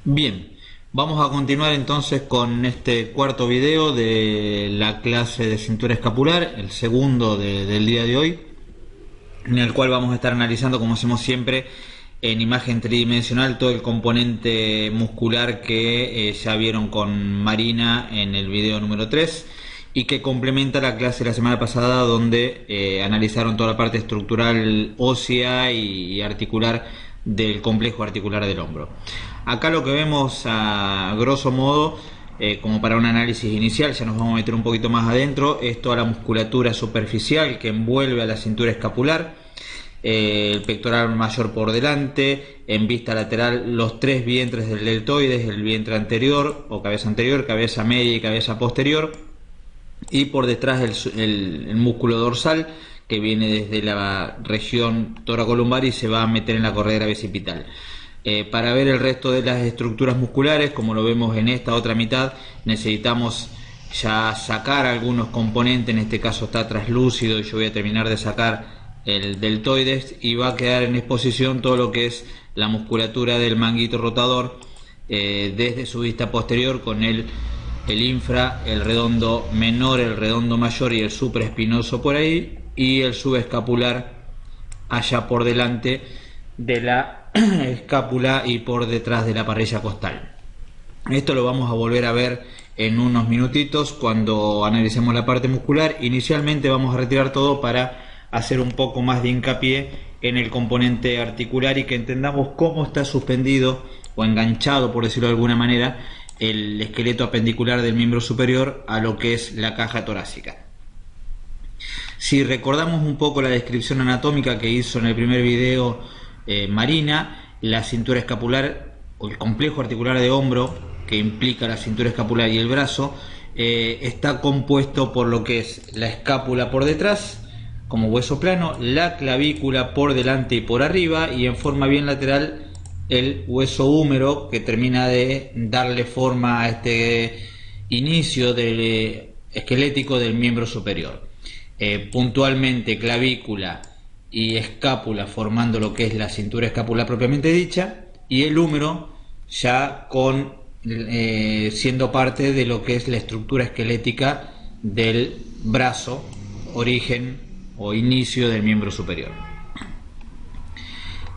Bien, vamos a continuar entonces con este cuarto video de la clase de cintura escapular, el segundo del día de hoy, en el cual vamos a estar analizando, como hacemos siempre, en imagen tridimensional todo el componente muscular que ya vieron con Marina en el video número 3 y que complementa la clase de la semana pasada donde analizaron toda la parte estructural ósea y articular del complejo articular del hombro. Acá lo que vemos a grosso modo, como para un análisis inicial, ya nos vamos a meter un poquito más adentro, es toda la musculatura superficial que envuelve a la cintura escapular, el pectoral mayor por delante, en vista lateral los tres vientres del deltoides, el vientre anterior o cabeza anterior, cabeza media y cabeza posterior, y por detrás el músculo dorsal que viene desde la región toracolumbar y se va a meter en la corredera bicipital. Para ver el resto de las estructuras musculares, como lo vemos en esta otra mitad, necesitamos ya sacar algunos componentes. En este caso está traslúcido y yo voy a terminar de sacar el deltoides y va a quedar en exposición todo lo que es la musculatura del manguito rotador desde su vista posterior, con el infra, el redondo menor, el redondo mayor y el supraespinoso por ahí, y el subescapular allá por delante de la escápula y por detrás de la parrilla costal. Esto lo vamos a volver a ver en unos minutitos cuando analicemos la parte muscular. Inicialmente vamos a retirar todo para hacer un poco más de hincapié en el componente articular y que entendamos cómo está suspendido o enganchado, por decirlo de alguna manera, el esqueleto apendicular del miembro superior a lo que es la caja torácica. Si recordamos un poco la descripción anatómica que hizo en el primer video Marina, la cintura escapular o el complejo articular de hombro que implica la cintura escapular y el brazo está compuesto por lo que es la escápula por detrás como hueso plano, la clavícula por delante y por arriba, y en forma bien lateral el hueso húmero que termina de darle forma a este inicio esquelético del miembro superior. Puntualmente clavícula y escápula formando lo que es la cintura escapular propiamente dicha, y el húmero ya siendo parte de lo que es la estructura esquelética del brazo, origen o inicio del miembro superior.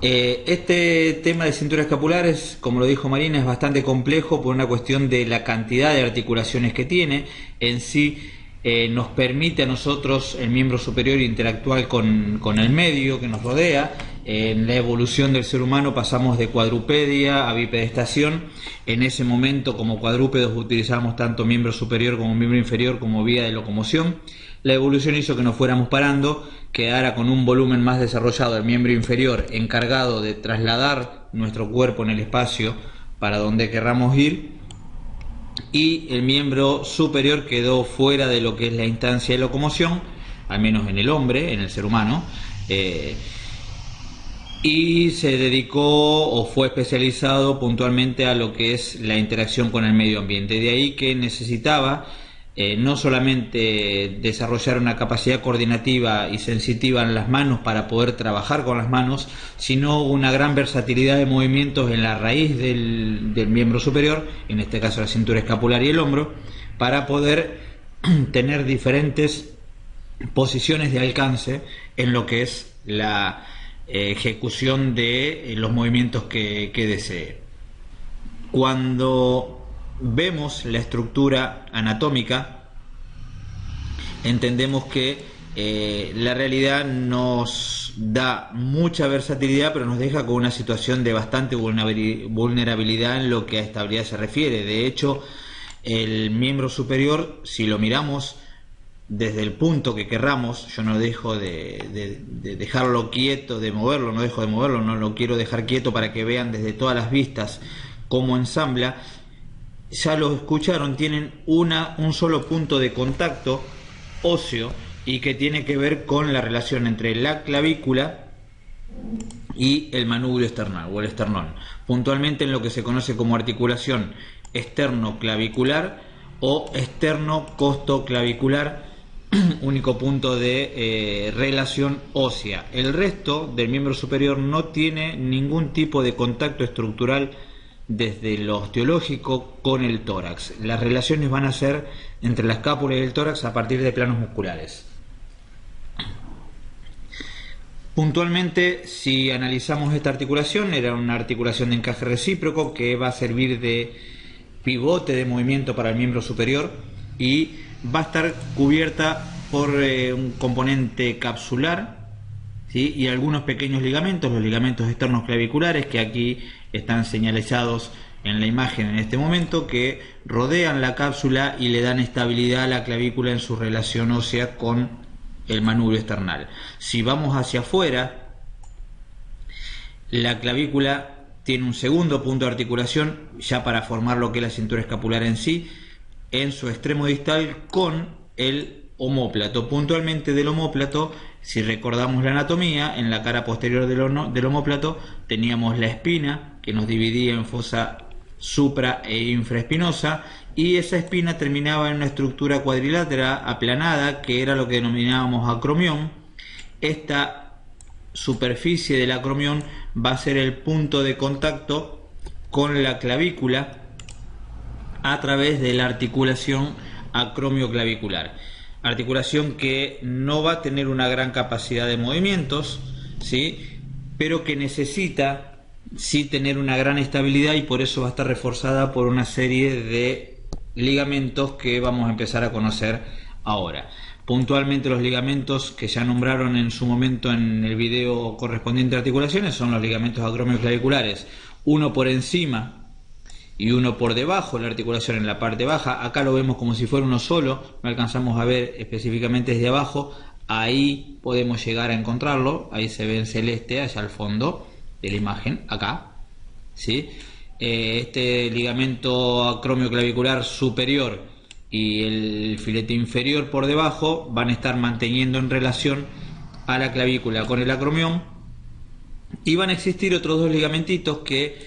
Este tema de cintura escapular es, como lo dijo Marina, es bastante complejo por una cuestión de la cantidad de articulaciones que tiene. En sí nos permite a nosotros, el miembro superior, interactuar con el medio que nos rodea. En la evolución del ser humano pasamos de cuadrupedia a bipedestación. En ese momento, como cuadrúpedos, utilizamos tanto miembro superior como miembro inferior como vía de locomoción. La evolución hizo que nos fuéramos parando, quedara con un volumen más desarrollado el miembro inferior, encargado de trasladar nuestro cuerpo en el espacio para donde querramos ir, y el miembro superior quedó fuera de lo que es la instancia de locomoción, al menos en el hombre, en el ser humano, y se dedicó o fue especializado puntualmente a lo que es la interacción con el medio ambiente. De ahí que necesitaba no solamente desarrollar una capacidad coordinativa y sensitiva en las manos para poder trabajar con las manos, sino una gran versatilidad de movimientos en la raíz del miembro superior, en este caso la cintura escapular y el hombro, para poder tener diferentes posiciones de alcance en lo que es la ejecución de los movimientos que desee. Cuando vemos la estructura anatómica, entendemos que la realidad nos da mucha versatilidad, pero nos deja con una situación de bastante vulnerabilidad en lo que a estabilidad se refiere. De hecho, el miembro superior, si lo miramos desde el punto que querramos, yo no dejo de dejarlo quieto, de moverlo, no dejo de moverlo, no lo quiero dejar quieto para que vean desde todas las vistas cómo ensambla. Ya lo escucharon, tienen un solo punto de contacto óseo y que tiene que ver con la relación entre la clavícula y el manubrio esternal o el esternón, puntualmente en lo que se conoce como articulación externo-clavicular o externo-costoclavicular, único punto de relación ósea. El resto del miembro superior no tiene ningún tipo de contacto estructural desde lo osteológico con el tórax. Las relaciones van a ser entre la escápula y el tórax a partir de planos musculares. Puntualmente, si analizamos esta articulación, era una articulación de encaje recíproco que va a servir de pivote de movimiento para el miembro superior y va a estar cubierta por un componente capsular, ¿sí? Y algunos pequeños ligamentos, los ligamentos externos claviculares, que aquí están señalizados en la imagen en este momento, que rodean la cápsula y le dan estabilidad a la clavícula en su relación ósea con el manubrio esternal. Si vamos hacia afuera, la clavícula tiene un segundo punto de articulación ya para formar lo que es la cintura escapular en sí, en su extremo distal con el omóplato. Puntualmente del omóplato, si recordamos la anatomía, en la cara posterior del omóplato teníamos la espina que nos dividía en fosa supra e infraespinosa, y esa espina terminaba en una estructura cuadrilátera aplanada que era lo que denominábamos acromión. Esta superficie del acromión va a ser el punto de contacto con la clavícula a través de la articulación acromioclavicular, articulación que no va a tener una gran capacidad de movimientos, ¿sí?, pero que necesita sí tener una gran estabilidad, y por eso va a estar reforzada por una serie de ligamentos que vamos a empezar a conocer ahora. Puntualmente, los ligamentos que ya nombraron en su momento en el video correspondiente a articulaciones son los ligamentos acromioclaviculares, uno por encima y uno por debajo de la articulación en la parte baja. Acá lo vemos como si fuera uno solo, no alcanzamos a ver específicamente desde abajo, ahí podemos llegar a encontrarlo, ahí se ve en celeste allá al fondo de la imagen, acá, ¿sí? Este ligamento acromioclavicular superior y el filete inferior por debajo van a estar manteniendo en relación a la clavícula con el acromión, y van a existir otros dos ligamentitos que,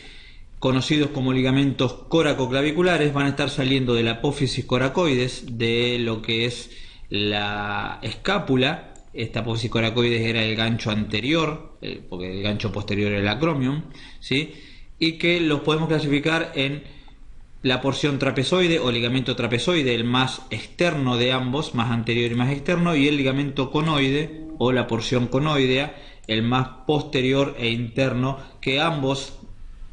conocidos como ligamentos coracoclaviculares, van a estar saliendo de la apófisis coracoides, de lo que es la escápula. Esta apófisis coracoides era el gancho anterior, porque el gancho posterior era el acromion, ¿sí?, y que los podemos clasificar en la porción trapezoide o ligamento trapezoide, el más externo de ambos, más anterior y más externo, y el ligamento conoide o la porción conoidea, el más posterior e interno, que ambos,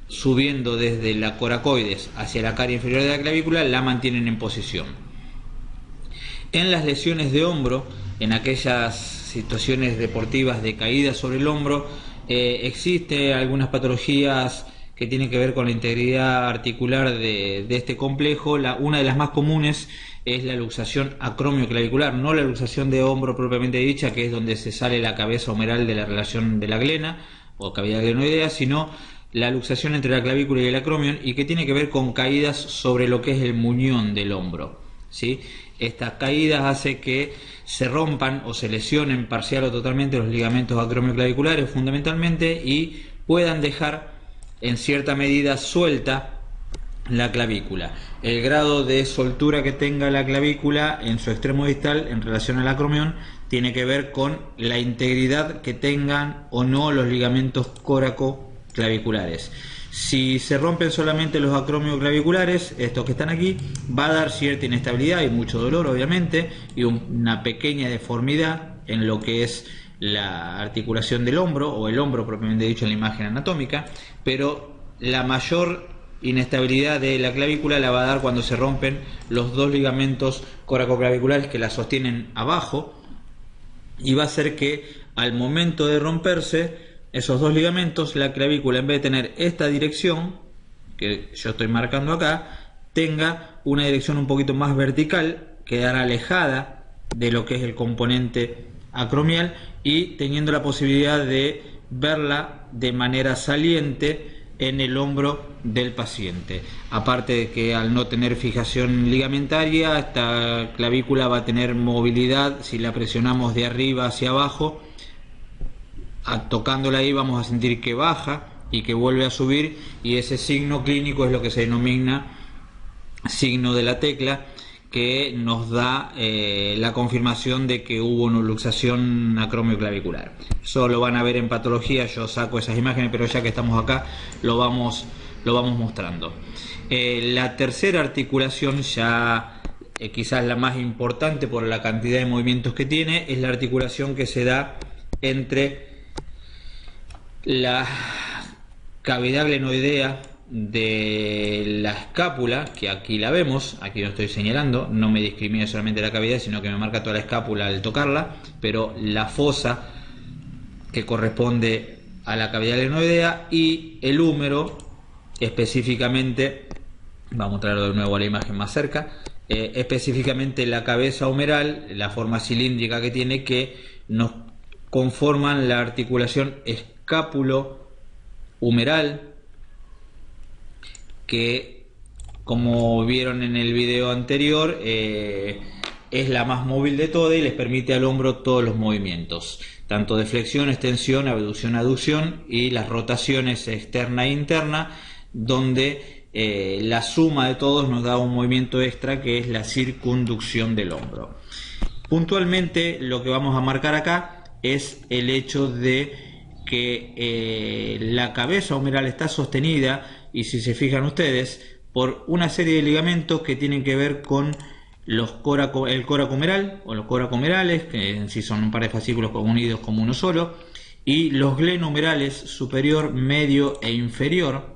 subiendo desde la coracoides hacia la cara inferior de la clavícula, la mantienen en posición. En las lesiones de hombro, en aquellas situaciones deportivas de caída sobre el hombro, existe algunas patologías que tienen que ver con la integridad articular de este complejo. Una de las más comunes es la luxación acromioclavicular, no la luxación de hombro propiamente dicha, que es donde se sale la cabeza humeral de la relación de la glena o cavidad glenoidea, sino la luxación entre la clavícula y el acromion, y que tiene que ver con caídas sobre lo que es el muñón del hombro, ¿sí? Estas caídas hacen que se rompan o se lesionen parcial o totalmente los ligamentos acromioclaviculares fundamentalmente, y puedan dejar en cierta medida suelta la clavícula. El grado de soltura que tenga la clavícula en su extremo distal en relación al acromión tiene que ver con la integridad que tengan o no los ligamentos coracoclaviculares. Si se rompen solamente los acromioclaviculares, estos que están aquí, va a dar cierta inestabilidad y mucho dolor, obviamente, y una pequeña deformidad en lo que es la articulación del hombro, o el hombro propiamente dicho en la imagen anatómica, pero la mayor inestabilidad de la clavícula la va a dar cuando se rompen los dos ligamentos coracoclaviculares que la sostienen abajo, y va a hacer que al momento de romperse esos dos ligamentos, la clavícula, en vez de tener esta dirección que yo estoy marcando acá, tenga una dirección un poquito más vertical, quedará alejada de lo que es el componente acromial, y teniendo la posibilidad de verla de manera saliente en el hombro del paciente. Aparte de que al no tener fijación ligamentaria, esta clavícula va a tener movilidad. Si la presionamos de arriba hacia abajo, tocándola ahí, vamos a sentir que baja y que vuelve a subir, y ese signo clínico es lo que se denomina signo de la tecla, que nos da la confirmación de que hubo una luxación acromioclavicular. Eso lo van a ver en patología, yo saco esas imágenes, pero ya que estamos acá lo vamos lo vamos mostrando. La tercera articulación, ya quizás la más importante por la cantidad de movimientos que tiene, es la articulación que se da entre la cavidad glenoidea de la escápula, que aquí la vemos, aquí lo estoy señalando, no me discrimina solamente la cavidad, sino que me marca toda la escápula al tocarla, pero la fosa que corresponde a la cavidad glenoidea, y el húmero específicamente, vamos a traerlo de nuevo a la imagen más cerca, específicamente la cabeza humeral, la forma cilíndrica que tiene, que nos conforman la articulación escápulo-humeral, que, como vieron en el video anterior, es la más móvil de todas y les permite al hombro todos los movimientos, tanto de flexión, extensión, abducción, aducción, y las rotaciones externa e interna, donde la suma de todos nos da un movimiento extra, que es la circunducción del hombro. Puntualmente lo que vamos a marcar acá es el hecho de que la cabeza humeral está sostenida, y si se fijan ustedes, por una serie de ligamentos que tienen que ver con el córaco humeral, o los coracohumerales, que en sí son un par de fascículos unidos como uno solo, y los glenohumerales superior, medio e inferior,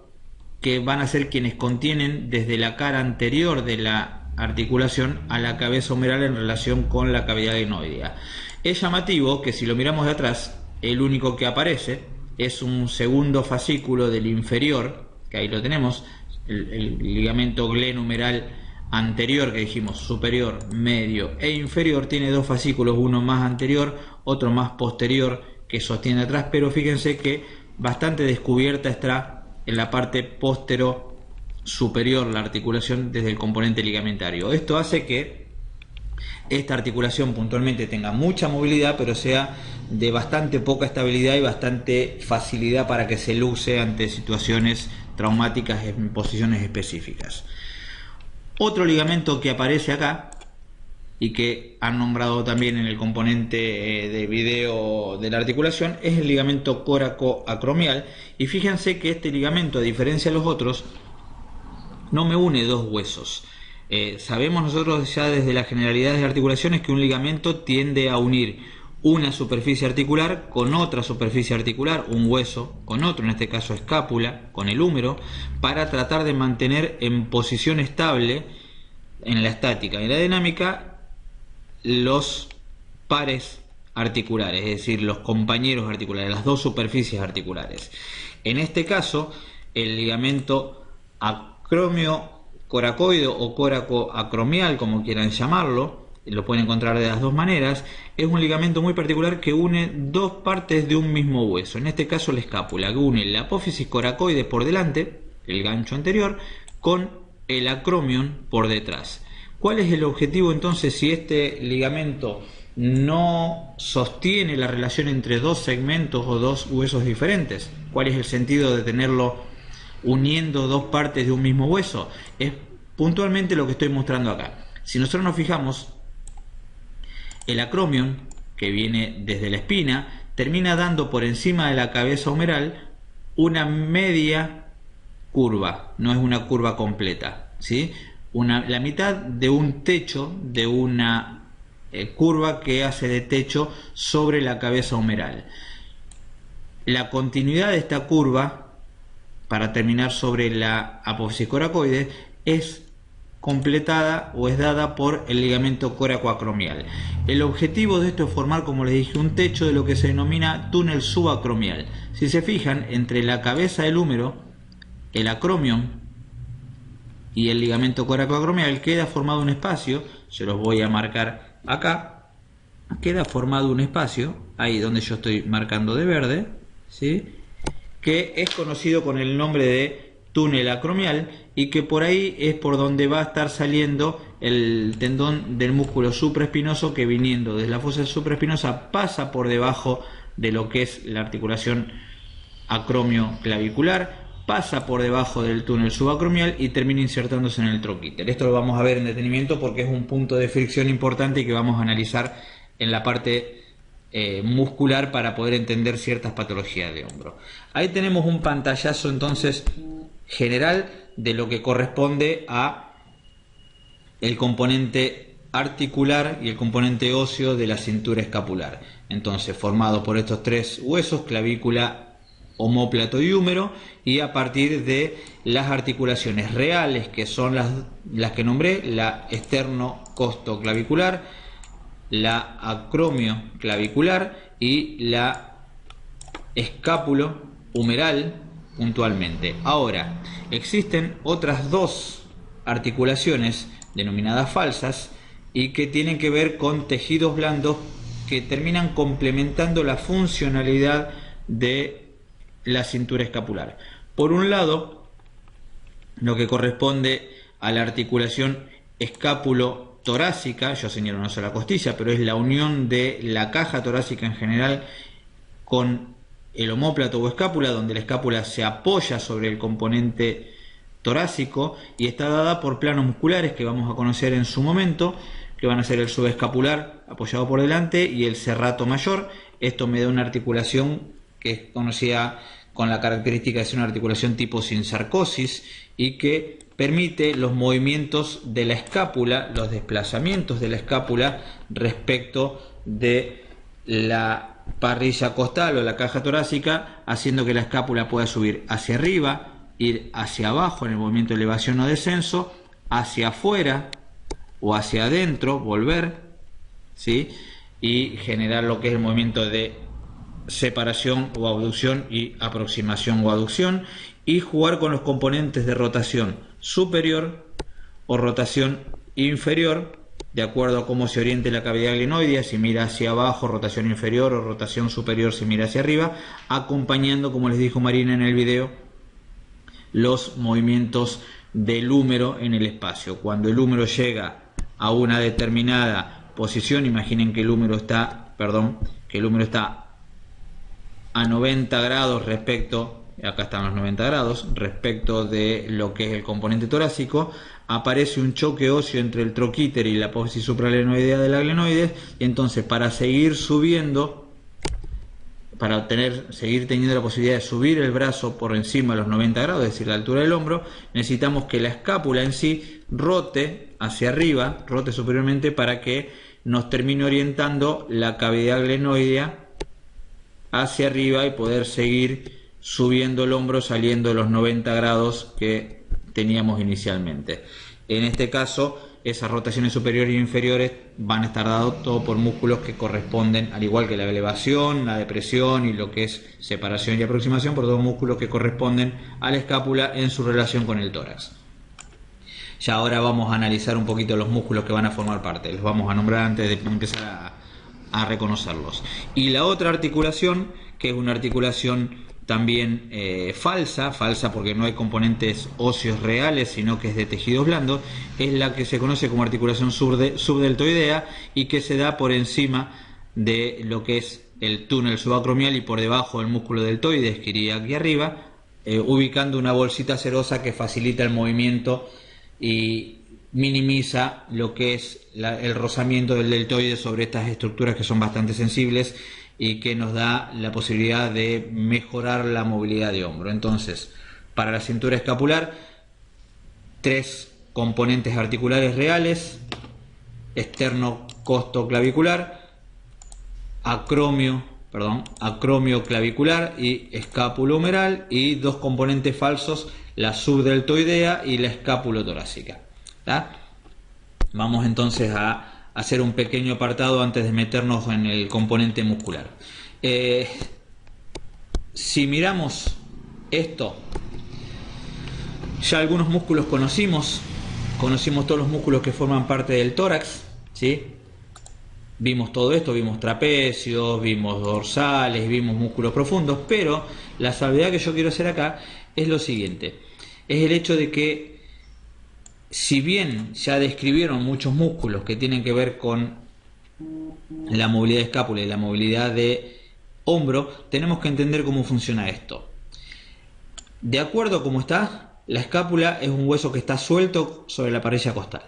que van a ser quienes contienen desde la cara anterior de la articulación a la cabeza humeral en relación con la cavidad glenoidea. Es llamativo que si lo miramos de atrás, el único que aparece es un segundo fascículo del inferior, que ahí lo tenemos, el ligamento glenohumeral anterior, que dijimos superior, medio e inferior, tiene dos fascículos, uno más anterior, otro más posterior, que sostiene atrás, pero fíjense que bastante descubierta está en la parte postero superior la articulación desde el componente ligamentario. Esto hace que esta articulación puntualmente tenga mucha movilidad, pero sea de bastante poca estabilidad y bastante facilidad para que se luce ante situaciones traumáticas en posiciones específicas. Otro ligamento que aparece acá y que han nombrado también en el componente de video de la articulación es el ligamento córaco-acromial, y fíjense que este ligamento, a diferencia de los otros, no me une dos huesos. Sabemos nosotros ya desde las generalidades de articulaciones que un ligamento tiende a unir una superficie articular con otra superficie articular, un hueso con otro, en este caso escápula con el húmero, para tratar de mantener en posición estable en la estática y la dinámica los pares articulares, es decir, los compañeros articulares, las dos superficies articulares. En este caso, el ligamento acromio coracoideo o córaco-acromial, como quieran llamarlo, lo pueden encontrar de las dos maneras, es un ligamento muy particular que une dos partes de un mismo hueso, en este caso la escápula, que une la apófisis coracoide por delante, el gancho anterior, con el acromion por detrás. ¿Cuál es el objetivo entonces si este ligamento no sostiene la relación entre dos segmentos o dos huesos diferentes? ¿Cuál es el sentido de tenerlo uniendo dos partes de un mismo hueso? Es puntualmente lo que estoy mostrando acá. Si nosotros nos fijamos, el acromion, que viene desde la espina, termina dando por encima de la cabeza humeral una media curva, no es una curva completa, ¿sí? La mitad de un techo, de una curva que hace de techo sobre la cabeza humeral. La continuidad de esta curva, para terminar sobre la apófisis coracoide, es completada o es dada por el ligamento córaco-acromial. El objetivo de esto es formar, como les dije, un techo de lo que se denomina túnel subacromial. Si se fijan, entre la cabeza del húmero, el acromion y el ligamento córaco-acromial queda formado un espacio, se los voy a marcar acá, queda formado un espacio, ahí donde yo estoy marcando de verde, ¿sí?, que es conocido con el nombre de túnel acromial, y que por ahí es por donde va a estar saliendo el tendón del músculo supraespinoso, que viniendo desde la fosa supraespinosa pasa por debajo de lo que es la articulación acromio-clavicular, pasa por debajo del túnel subacromial y termina insertándose en el troquíter. Esto lo vamos a ver en detenimiento porque es un punto de fricción importante y que vamos a analizar en la parte muscular para poder entender ciertas patologías de hombro. Ahí tenemos un pantallazo entonces general de lo que corresponde a el componente articular y el componente óseo de la cintura escapular. Entonces, formado por estos tres huesos, clavícula, omóplato y húmero, y a partir de las articulaciones reales, que son las que nombré: la esternocostoclavicular, la acromioclavicular y la escápulo-humeral puntualmente. Ahora, existen otras dos articulaciones denominadas falsas y que tienen que ver con tejidos blandos que terminan complementando la funcionalidad de la cintura escapular. Por un lado, lo que corresponde a la articulación escápulo-torácica, yo señalo una sola costilla, pero es la unión de la caja torácica en general con el omóplato o escápula, donde la escápula se apoya sobre el componente torácico y está dada por planos musculares que vamos a conocer en su momento, que van a ser el subescapular apoyado por delante y el serrato mayor. Esto me da una articulación que es conocida con la característica de ser una articulación tipo sinsarcosis y que permite los movimientos de la escápula, los desplazamientos de la escápula respecto de la parrilla costal o la caja torácica, haciendo que la escápula pueda subir hacia arriba, ir hacia abajo en el movimiento de elevación o descenso, hacia afuera o hacia adentro, volver, ¿sí? Y generar lo que es el movimiento de separación o abducción y aproximación o aducción, y jugar con los componentes de rotación superior o rotación inferior de acuerdo a cómo se oriente la cavidad glenoidea, si mira hacia abajo, rotación inferior, o rotación superior si mira hacia arriba, acompañando, como les dijo Marina en el video, los movimientos del húmero en el espacio. Cuando el húmero llega a una determinada posición, imaginen que el húmero está, a 90 grados respecto, acá están los 90 grados, respecto de lo que es el componente torácico, aparece un choque óseo entre el troquíter y la apófisis supralenoidea de la glenoides, y entonces para seguir subiendo, para seguir teniendo la posibilidad de subir el brazo por encima de los 90 grados, es decir, la altura del hombro, necesitamos que la escápula en sí rote hacia arriba, rote superiormente, para que nos termine orientando la cavidad glenoidea hacia arriba y poder seguir subiendo el hombro saliendo de los 90 grados que teníamos inicialmente. En este caso, esas rotaciones superiores e inferiores van a estar dadas todo por músculos que corresponden, al igual que la elevación, la depresión y lo que es separación y aproximación, por todos músculos que corresponden a la escápula en su relación con el tórax. Ya ahora vamos a analizar un poquito los músculos que van a formar parte, los vamos a nombrar antes de empezar a reconocerlos. Y la otra articulación, que es una articulación también falsa porque no hay componentes óseos reales, sino que es de tejidos blandos, es la que se conoce como articulación subdeltoidea y que se da por encima de lo que es el túnel subacromial y por debajo del músculo deltoides, que iría aquí arriba, ubicando una bolsita serosa que facilita el movimiento y minimiza lo que es el rozamiento del deltoide sobre estas estructuras que son bastante sensibles y que nos da la posibilidad de mejorar la movilidad de hombro. Entonces, para la cintura escapular, tres componentes articulares reales: esternocostoclavicular, acromioclavicular y escápulo-humeral, y dos componentes falsos, la subdeltoidea y la escápulo-torácica. Vamos entonces a hacer un pequeño apartado antes de meternos en el componente muscular. Si miramos esto, ya algunos músculos conocimos todos los músculos que forman parte del tórax, ¿sí? Vimos todo esto, vimos trapecios, vimos dorsales, vimos músculos profundos, pero la salvedad que yo quiero hacer acá es lo siguiente: es el hecho de que, si bien ya describieron muchos músculos que tienen que ver con la movilidad de escápula y la movilidad de hombro, tenemos que entender cómo funciona esto. De acuerdo a cómo está, la escápula es un hueso que está suelto sobre la parrilla costal,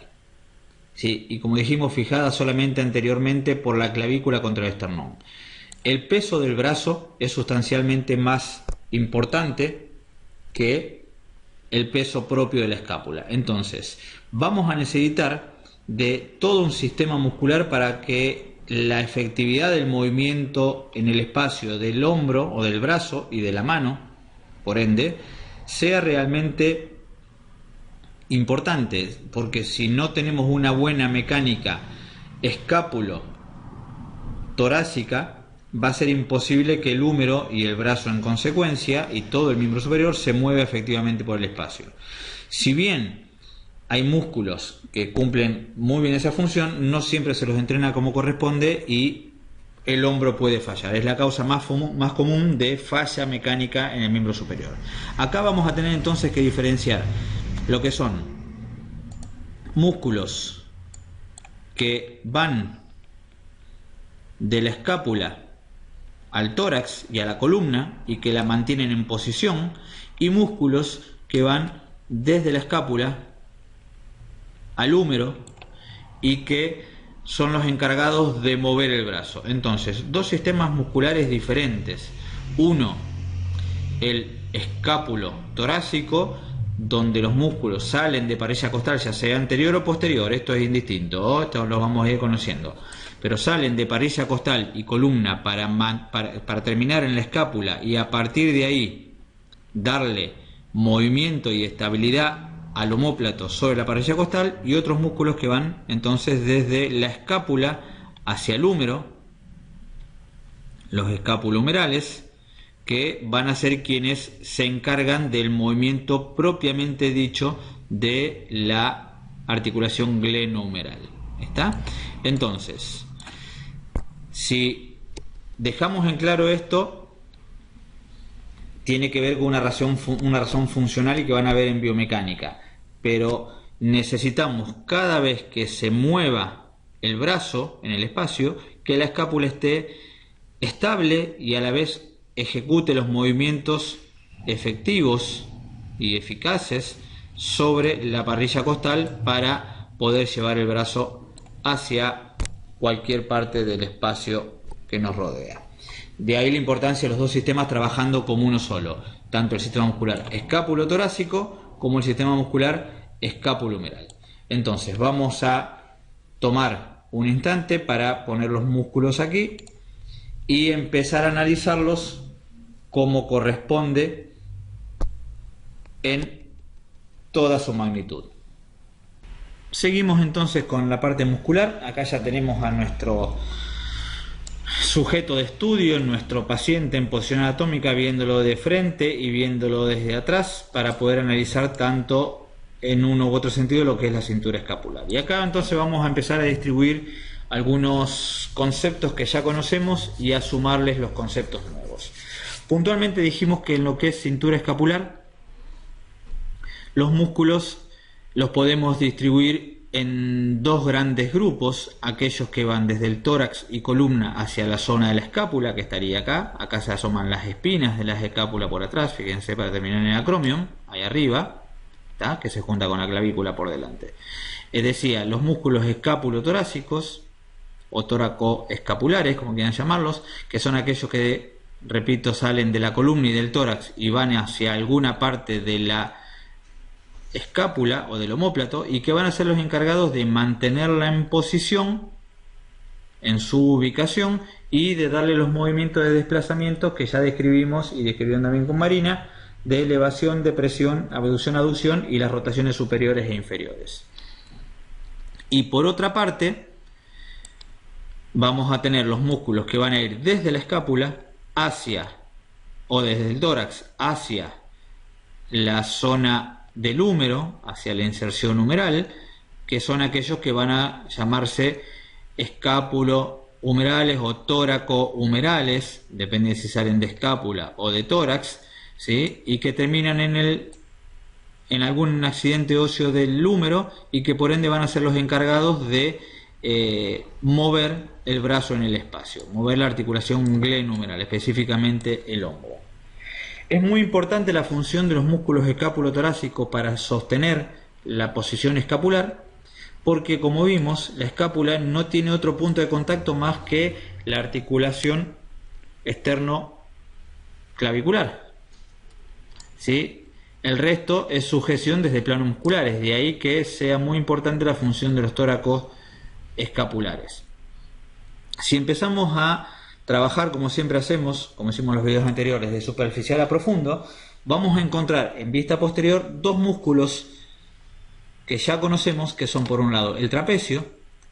¿sí? Y como dijimos, fijada solamente anteriormente por la clavícula contra el esternón. El peso del brazo es sustancialmente más importante que el peso propio de la escápula. Entonces, vamos a necesitar de todo un sistema muscular para que la efectividad del movimiento en el espacio del hombro o del brazo y de la mano, por ende, sea realmente importante, porque si no tenemos una buena mecánica escápulo-torácica, va a ser imposible que el húmero y el brazo en consecuencia y todo el miembro superior se mueva efectivamente por el espacio. Si bien hay músculos que cumplen muy bien esa función, no siempre se los entrena como corresponde y el hombro puede fallar. Es la causa más común de falla mecánica en el miembro superior. Acá vamos a tener entonces que diferenciar lo que son músculos que van de la escápula al tórax y a la columna y que la mantienen en posición, y músculos que van desde la escápula al húmero y que son los encargados de mover el brazo. Entonces, dos sistemas musculares diferentes. Uno, el escápulo torácico, donde los músculos salen de parilla costal, ya sea anterior o posterior, esto es indistinto, esto lo vamos a ir conociendo, pero salen de parilla costal y columna para terminar en la escápula y a partir de ahí darle movimiento y estabilidad al omóplato sobre la parilla costal, y otros músculos que van entonces desde la escápula hacia el húmero, los escapulohumerales, que van a ser quienes se encargan del movimiento propiamente dicho de la articulación glenohumeral. ¿Está? Entonces, si dejamos en claro esto, tiene que ver con una razón funcional y que van a ver en biomecánica, pero necesitamos cada vez que se mueva el brazo en el espacio, que la escápula esté estable y a la vez ejecute los movimientos efectivos y eficaces sobre la parrilla costal para poder llevar el brazo hacia cualquier parte del espacio que nos rodea. De ahí la importancia de los dos sistemas trabajando como uno solo, tanto el sistema muscular escápulo-torácico como el sistema muscular escápulo-humeral. Entonces vamos a tomar un instante para poner los músculos aquí y empezar a analizarlos como corresponde en toda su magnitud. Seguimos entonces con la parte muscular. Acá ya tenemos a nuestro sujeto de estudio, nuestro paciente en posición anatómica, viéndolo de frente y viéndolo desde atrás para poder analizar tanto en uno u otro sentido lo que es la cintura escapular. Y acá entonces vamos a empezar a distribuir algunos conceptos que ya conocemos y a sumarles los conceptos nuevos. Puntualmente dijimos que en lo que es cintura escapular, los músculos los podemos distribuir en dos grandes grupos: aquellos que van desde el tórax y columna hacia la zona de la escápula, que estaría acá se asoman las espinas de la escápula por atrás, fíjense, para terminar en el acromion, ahí arriba, ¿tá? Que se junta con la clavícula por delante. Decía, los músculos escápulo-torácicos o tóraco-escapulares, como quieran llamarlos, que son aquellos que, repito, salen de la columna y del tórax y van hacia alguna parte de la escápula o del omóplato, y que van a ser los encargados de mantenerla en posición, en su ubicación, y de darle los movimientos de desplazamiento que ya describimos y describieron también con Marina, de elevación, depresión, abducción, aducción y las rotaciones superiores e inferiores. Y por otra parte, vamos a tener los músculos que van a ir desde la escápula hacia, o desde el tórax hacia la zona del húmero, hacia la inserción humeral, que son aquellos que van a llamarse escápulo-humerales o tóraco-humerales, depende si salen de escápula o de tórax, ¿sí? Y que terminan en algún accidente óseo del húmero y que por ende van a ser los encargados de mover el brazo en el espacio, mover la articulación glenohumeral, específicamente el hombro. Es muy importante la función de los músculos escápulo-torácicos para sostener la posición escapular, porque como vimos, la escápula no tiene otro punto de contacto más que la articulación externo clavicular, ¿sí? El resto es sujeción desde planos musculares, de ahí que sea muy importante la función de los tóracos escapulares. Si empezamos a trabajar como siempre hacemos, como hicimos en los videos anteriores, de superficial a profundo, vamos a encontrar en vista posterior dos músculos que ya conocemos, que son por un lado el trapecio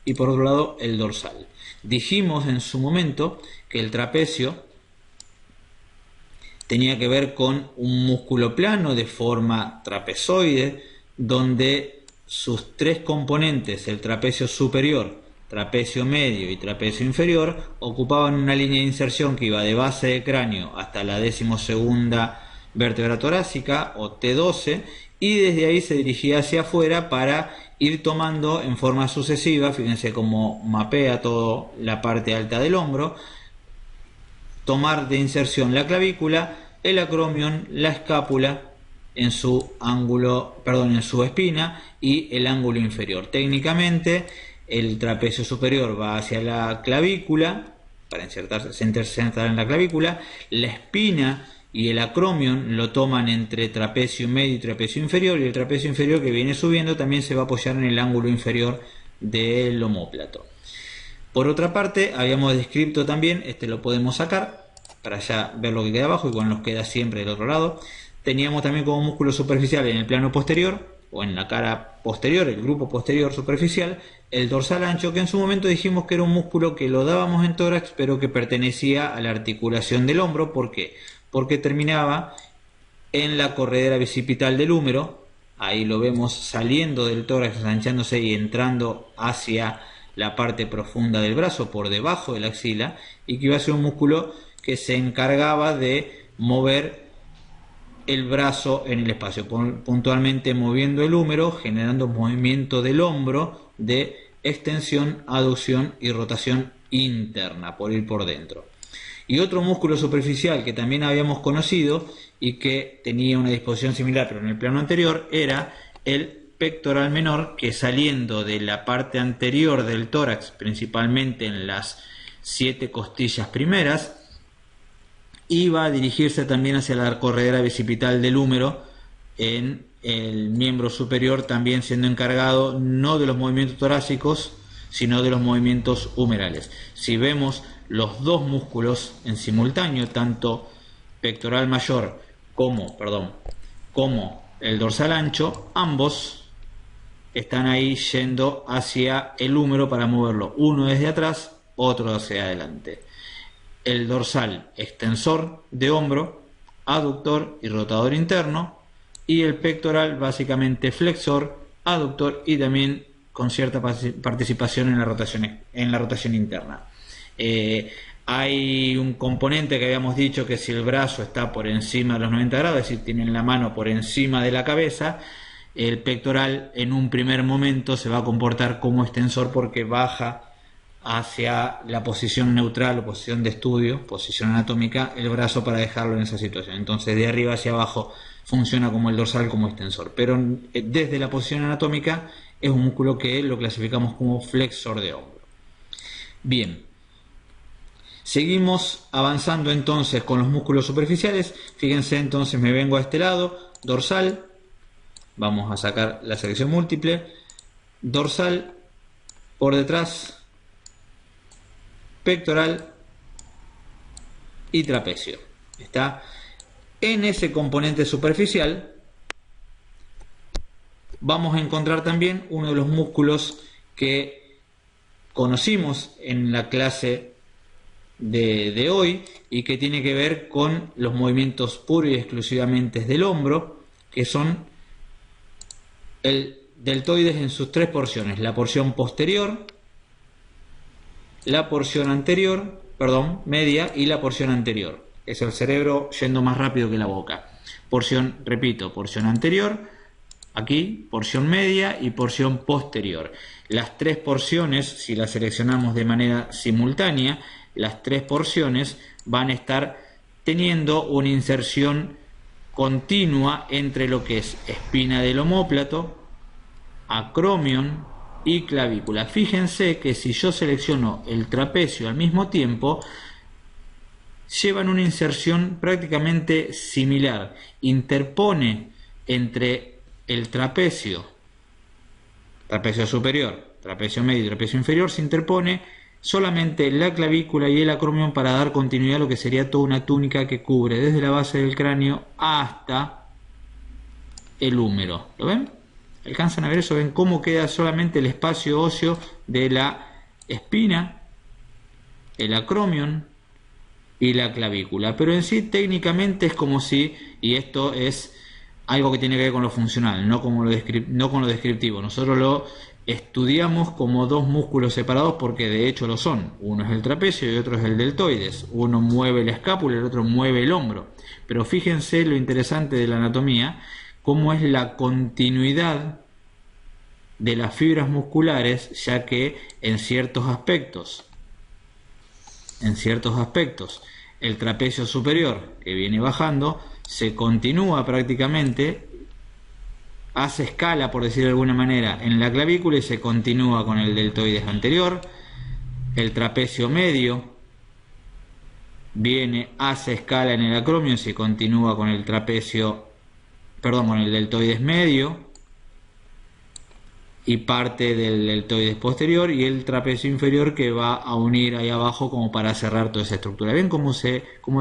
y por otro lado el dorsal. Dijimos en su momento que el trapecio tenía que ver con un músculo plano de forma trapezoide, donde sus tres componentes, el trapecio superior, trapecio medio y trapecio inferior, ocupaban una línea de inserción que iba de base de cráneo hasta la 12ª vértebra torácica o T12, y desde ahí se dirigía hacia afuera para ir tomando en forma sucesiva, fíjense cómo mapea toda la parte alta del hombro, tomar de inserción la clavícula, el acromion, la escápula en su ángulo, en su espina, y el ángulo inferior. Técnicamente el trapecio superior va hacia la clavícula para insertarse en la clavícula, la espina y el acromion lo toman entre trapecio medio y trapecio inferior, y el trapecio inferior, que viene subiendo, también se va a apoyar en el ángulo inferior del omóplato. Por otra parte, habíamos descrito también, lo podemos sacar para ya ver lo que queda abajo, y bueno, nos queda siempre del otro lado. Teníamos también como músculo superficial en el plano posterior, o en la cara posterior, el grupo posterior superficial, el dorsal ancho, que en su momento dijimos que era un músculo que lo dábamos en tórax, pero que pertenecía a la articulación del hombro. ¿Por qué? Porque terminaba en la corredera bicipital del húmero. Ahí lo vemos saliendo del tórax, ensanchándose y entrando hacia la parte profunda del brazo, por debajo de la axila, y que iba a ser un músculo que se encargaba de mover el brazo en el espacio, puntualmente moviendo el húmero, generando movimiento del hombro de extensión, aducción y rotación interna, por ir por dentro. Y otro músculo superficial que también habíamos conocido y que tenía una disposición similar pero en el plano anterior, era el pectoral menor, que saliendo de la parte anterior del tórax, principalmente en las 7 costillas primeras, iba a dirigirse también hacia la corredera bicipital del húmero, en el miembro superior, también siendo encargado no de los movimientos torácicos, sino de los movimientos humerales. Si vemos los dos músculos en simultáneo, tanto pectoral mayor como el dorsal ancho, ambos están ahí yendo hacia el húmero para moverlo, uno desde atrás, otro hacia adelante. El dorsal extensor de hombro, aductor y rotador interno, y el pectoral básicamente flexor, aductor y también con cierta participación en la rotación interna. Hay un componente que habíamos dicho, que si el brazo está por encima de los 90 grados, es decir, tienen la mano por encima de la cabeza, el pectoral en un primer momento se va a comportar como extensor, porque baja hacia la posición neutral o posición de estudio, posición anatómica, el brazo para dejarlo en esa situación. Entonces de arriba hacia abajo funciona como el dorsal, como extensor, pero desde la posición anatómica es un músculo que lo clasificamos como flexor de hombro. Bien, seguimos avanzando entonces con los músculos superficiales. Fíjense, entonces me vengo a este lado, dorsal, vamos a sacar la selección múltiple, dorsal, por detrás pectoral y trapecio. Está en ese componente superficial. Vamos a encontrar también uno de los músculos que conocimos en la clase de hoy, y que tiene que ver con los movimientos puros y exclusivamente del hombro, que son el deltoides en sus tres porciones: la porción posterior, la porción anterior, media, y la porción anterior. Es el cerebro yendo más rápido que la boca. Porción anterior, aquí, porción media y porción posterior. Las tres porciones, si las seleccionamos de manera simultánea, las tres porciones van a estar teniendo una inserción continua entre lo que es espina del omóplato, acromion y clavícula. Fíjense que si yo selecciono el trapecio al mismo tiempo, llevan una inserción prácticamente similar. Interpone entre el trapecio superior, trapecio medio y trapecio inferior, se interpone solamente la clavícula y el acromion para dar continuidad a lo que sería toda una túnica que cubre desde la base del cráneo hasta el húmero. ¿Lo ven? ¿Alcanzan a ver eso? ¿Ven cómo queda solamente el espacio óseo de la espina, el acromion y la clavícula? Pero en sí técnicamente es como si, y esto es algo que tiene que ver con lo funcional, no con lo descriptivo. Nosotros lo estudiamos como dos músculos separados porque de hecho lo son. Uno es el trapecio y otro es el deltoides. Uno mueve la escápula y el otro mueve el hombro. Pero fíjense lo interesante de la anatomía, cómo es la continuidad de las fibras musculares, ya que en ciertos aspectos, el trapecio superior que viene bajando se continúa prácticamente, hace escala, por decir de alguna manera, en la clavícula y se continúa con el deltoides anterior. El trapecio medio viene, hace escala en el acromion y se continúa con el con el deltoides medio y parte del deltoides posterior, y el trapecio inferior que va a unir ahí abajo como para cerrar toda esa estructura. ¿Ven cómo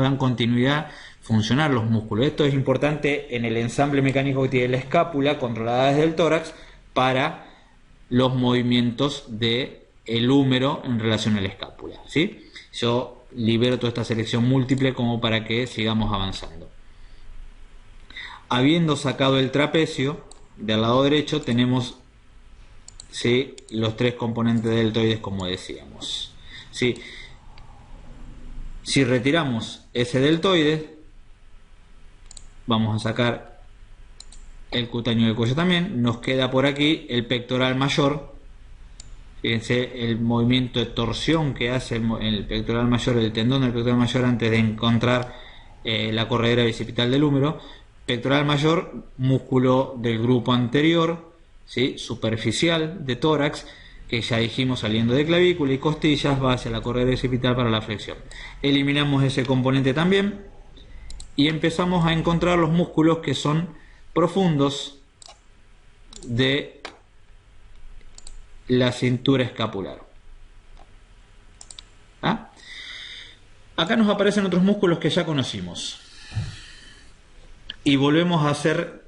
dan continuidad funcionar los músculos? Esto es importante en el ensamble mecánico que tiene la escápula, controlada desde el tórax, para los movimientos del húmero en relación a la escápula, ¿sí? Yo libero toda esta selección múltiple como para que sigamos avanzando. Habiendo sacado el trapecio, del lado derecho tenemos, ¿sí?, los tres componentes del deltoides, como decíamos, ¿sí? Si retiramos ese deltoide, vamos a sacar el cutáneo del cuello también, nos queda por aquí el pectoral mayor. Fíjense el movimiento de torsión que hace el pectoral mayor, el tendón del pectoral mayor antes de encontrar la corredera bicipital del húmero. Pectoral mayor, músculo del grupo anterior, ¿sí?, superficial de tórax, que ya dijimos saliendo de clavícula y costillas va hacia la corredera bicipital para la flexión. Eliminamos ese componente también y empezamos a encontrar los músculos que son profundos de la cintura escapular. ¿Ah? Acá nos aparecen otros músculos que ya conocimos y volvemos a hacer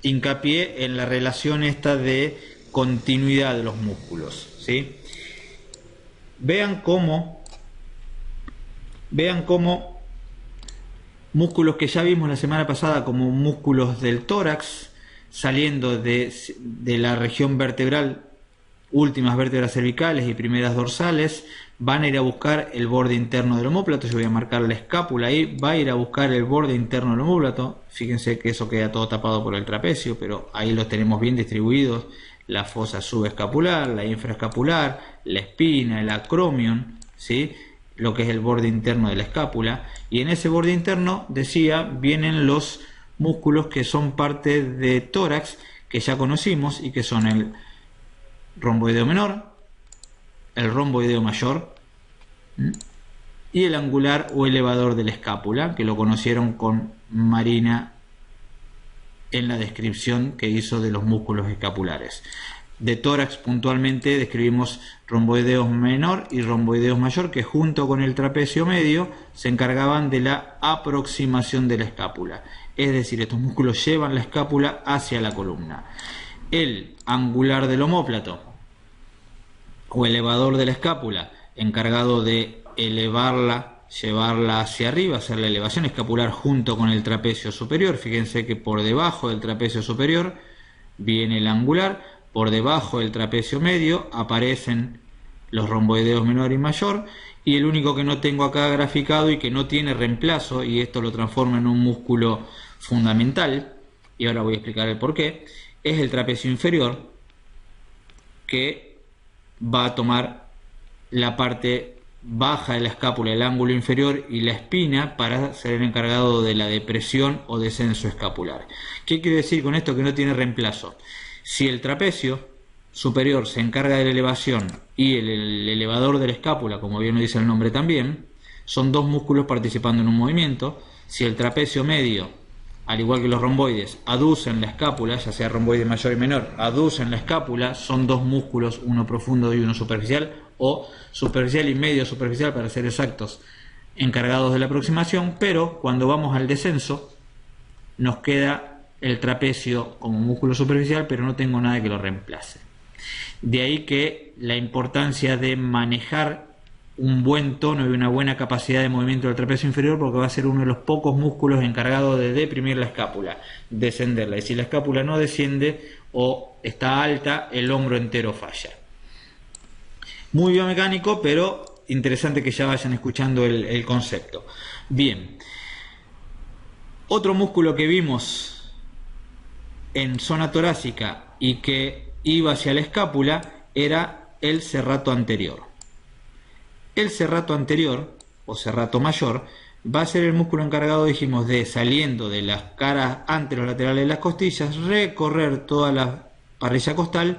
hincapié en la relación esta de continuidad de los músculos, ¿sí? Vean cómo músculos que ya vimos la semana pasada como músculos del tórax, saliendo de la región vertebral, últimas vértebras cervicales y primeras dorsales, van a ir a buscar el borde interno del omóplato. Yo voy a marcar la escápula ahí, va a ir a buscar el borde interno del omóplato. Fíjense que eso queda todo tapado por el trapecio, pero ahí los tenemos bien distribuidos: la fosa subescapular, la infraescapular, la espina, el acromion, ¿sí?, lo que es el borde interno de la escápula. Y en ese borde interno, decía, vienen los músculos que son parte de tórax, que ya conocimos, y que son el romboideo menor, el romboideo mayor y el angular o elevador de la escápula, que lo conocieron con Marina en la descripción que hizo de los músculos escapulares. De tórax puntualmente describimos romboideos menor y romboideos mayor, que junto con el trapecio medio se encargaban de la aproximación de la escápula. Es decir, estos músculos llevan la escápula hacia la columna. El angular del omóplato o elevador de la escápula, encargado de elevarla, llevarla hacia arriba, hacer la elevación escapular junto con el trapecio superior. Fíjense que por debajo del trapecio superior viene el angular, por debajo del trapecio medio aparecen los romboideos menor y mayor, y el único que no tengo acá graficado y que no tiene reemplazo, y esto lo transforma en un músculo fundamental, y ahora voy a explicar el porqué, es el trapecio inferior, que va a tomar la parte baja de la escápula, el ángulo inferior y la espina, para ser el encargado de la depresión o descenso escapular. ¿Qué quiere decir con esto? Que no tiene reemplazo. Si el trapecio superior se encarga de la elevación y el elevador de la escápula, como bien lo dice el nombre también, son dos músculos participando en un movimiento. Si el trapecio medio al igual que los romboides, aducen la escápula, ya sea romboide mayor y menor, aducen la escápula, son dos músculos, uno profundo y uno superficial, o superficial y medio superficial para ser exactos, encargados de la aproximación, pero cuando vamos al descenso nos queda el trapecio como músculo superficial, pero no tengo nada que lo reemplace. De ahí que la importancia de manejar un buen tono y una buena capacidad de movimiento del trapecio inferior, porque va a ser uno de los pocos músculos encargados de deprimir la escápula, descenderla, y si la escápula no desciende o está alta, el hombro entero falla. Muy biomecánico, pero interesante que ya vayan escuchando el concepto. Bien, otro músculo que vimos en zona torácica y que iba hacia la escápula era el serrato anterior. El serrato anterior, o serrato mayor, va a ser el músculo encargado, dijimos, de saliendo de las caras anterolaterales de las costillas, recorrer toda la parrilla costal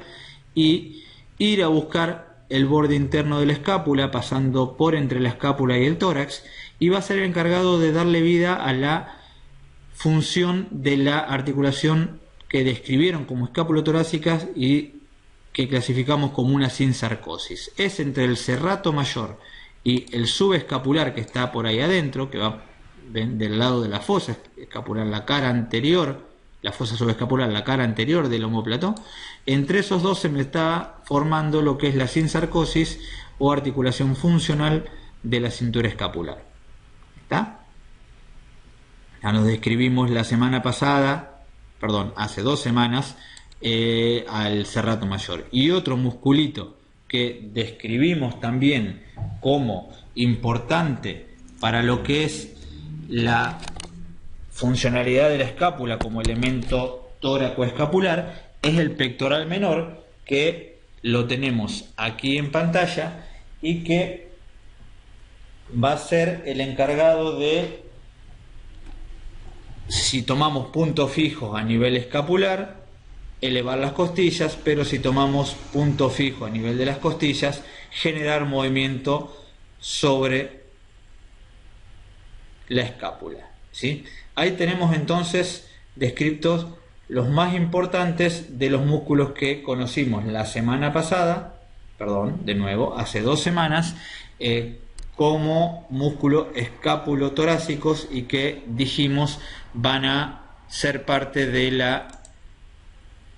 y ir a buscar el borde interno de la escápula, pasando por entre la escápula y el tórax, y va a ser el encargado de darle vida a la función de la articulación que describieron como escápulo-torácicas y que clasificamos como una sinsarcosis. Es entre el serrato mayor y el subescapular, que está por ahí adentro, que va del lado de la fosa escapular, la cara anterior, la fosa subescapular, la cara anterior del omóplato. Entre esos dos se me está formando lo que es la sinsarcosis o articulación funcional de la cintura escapular. ¿Está? Ya nos describimos la semana pasada, perdón, hace 2 semanas, al serrato mayor. Y otro musculito que describimos también como importante para lo que es la funcionalidad de la escápula como elemento tóraco-escapular es el pectoral menor, que lo tenemos aquí en pantalla y que va a ser el encargado de, si tomamos puntos fijos a nivel escapular, elevar las costillas, pero si tomamos punto fijo a nivel de las costillas, generar movimiento sobre la escápula, ¿sí? Ahí tenemos entonces descritos los más importantes de los músculos que conocimos la semana pasada, perdón, de nuevo, hace 2 semanas, como músculo escápulo-torácicos y que dijimos van a ser parte de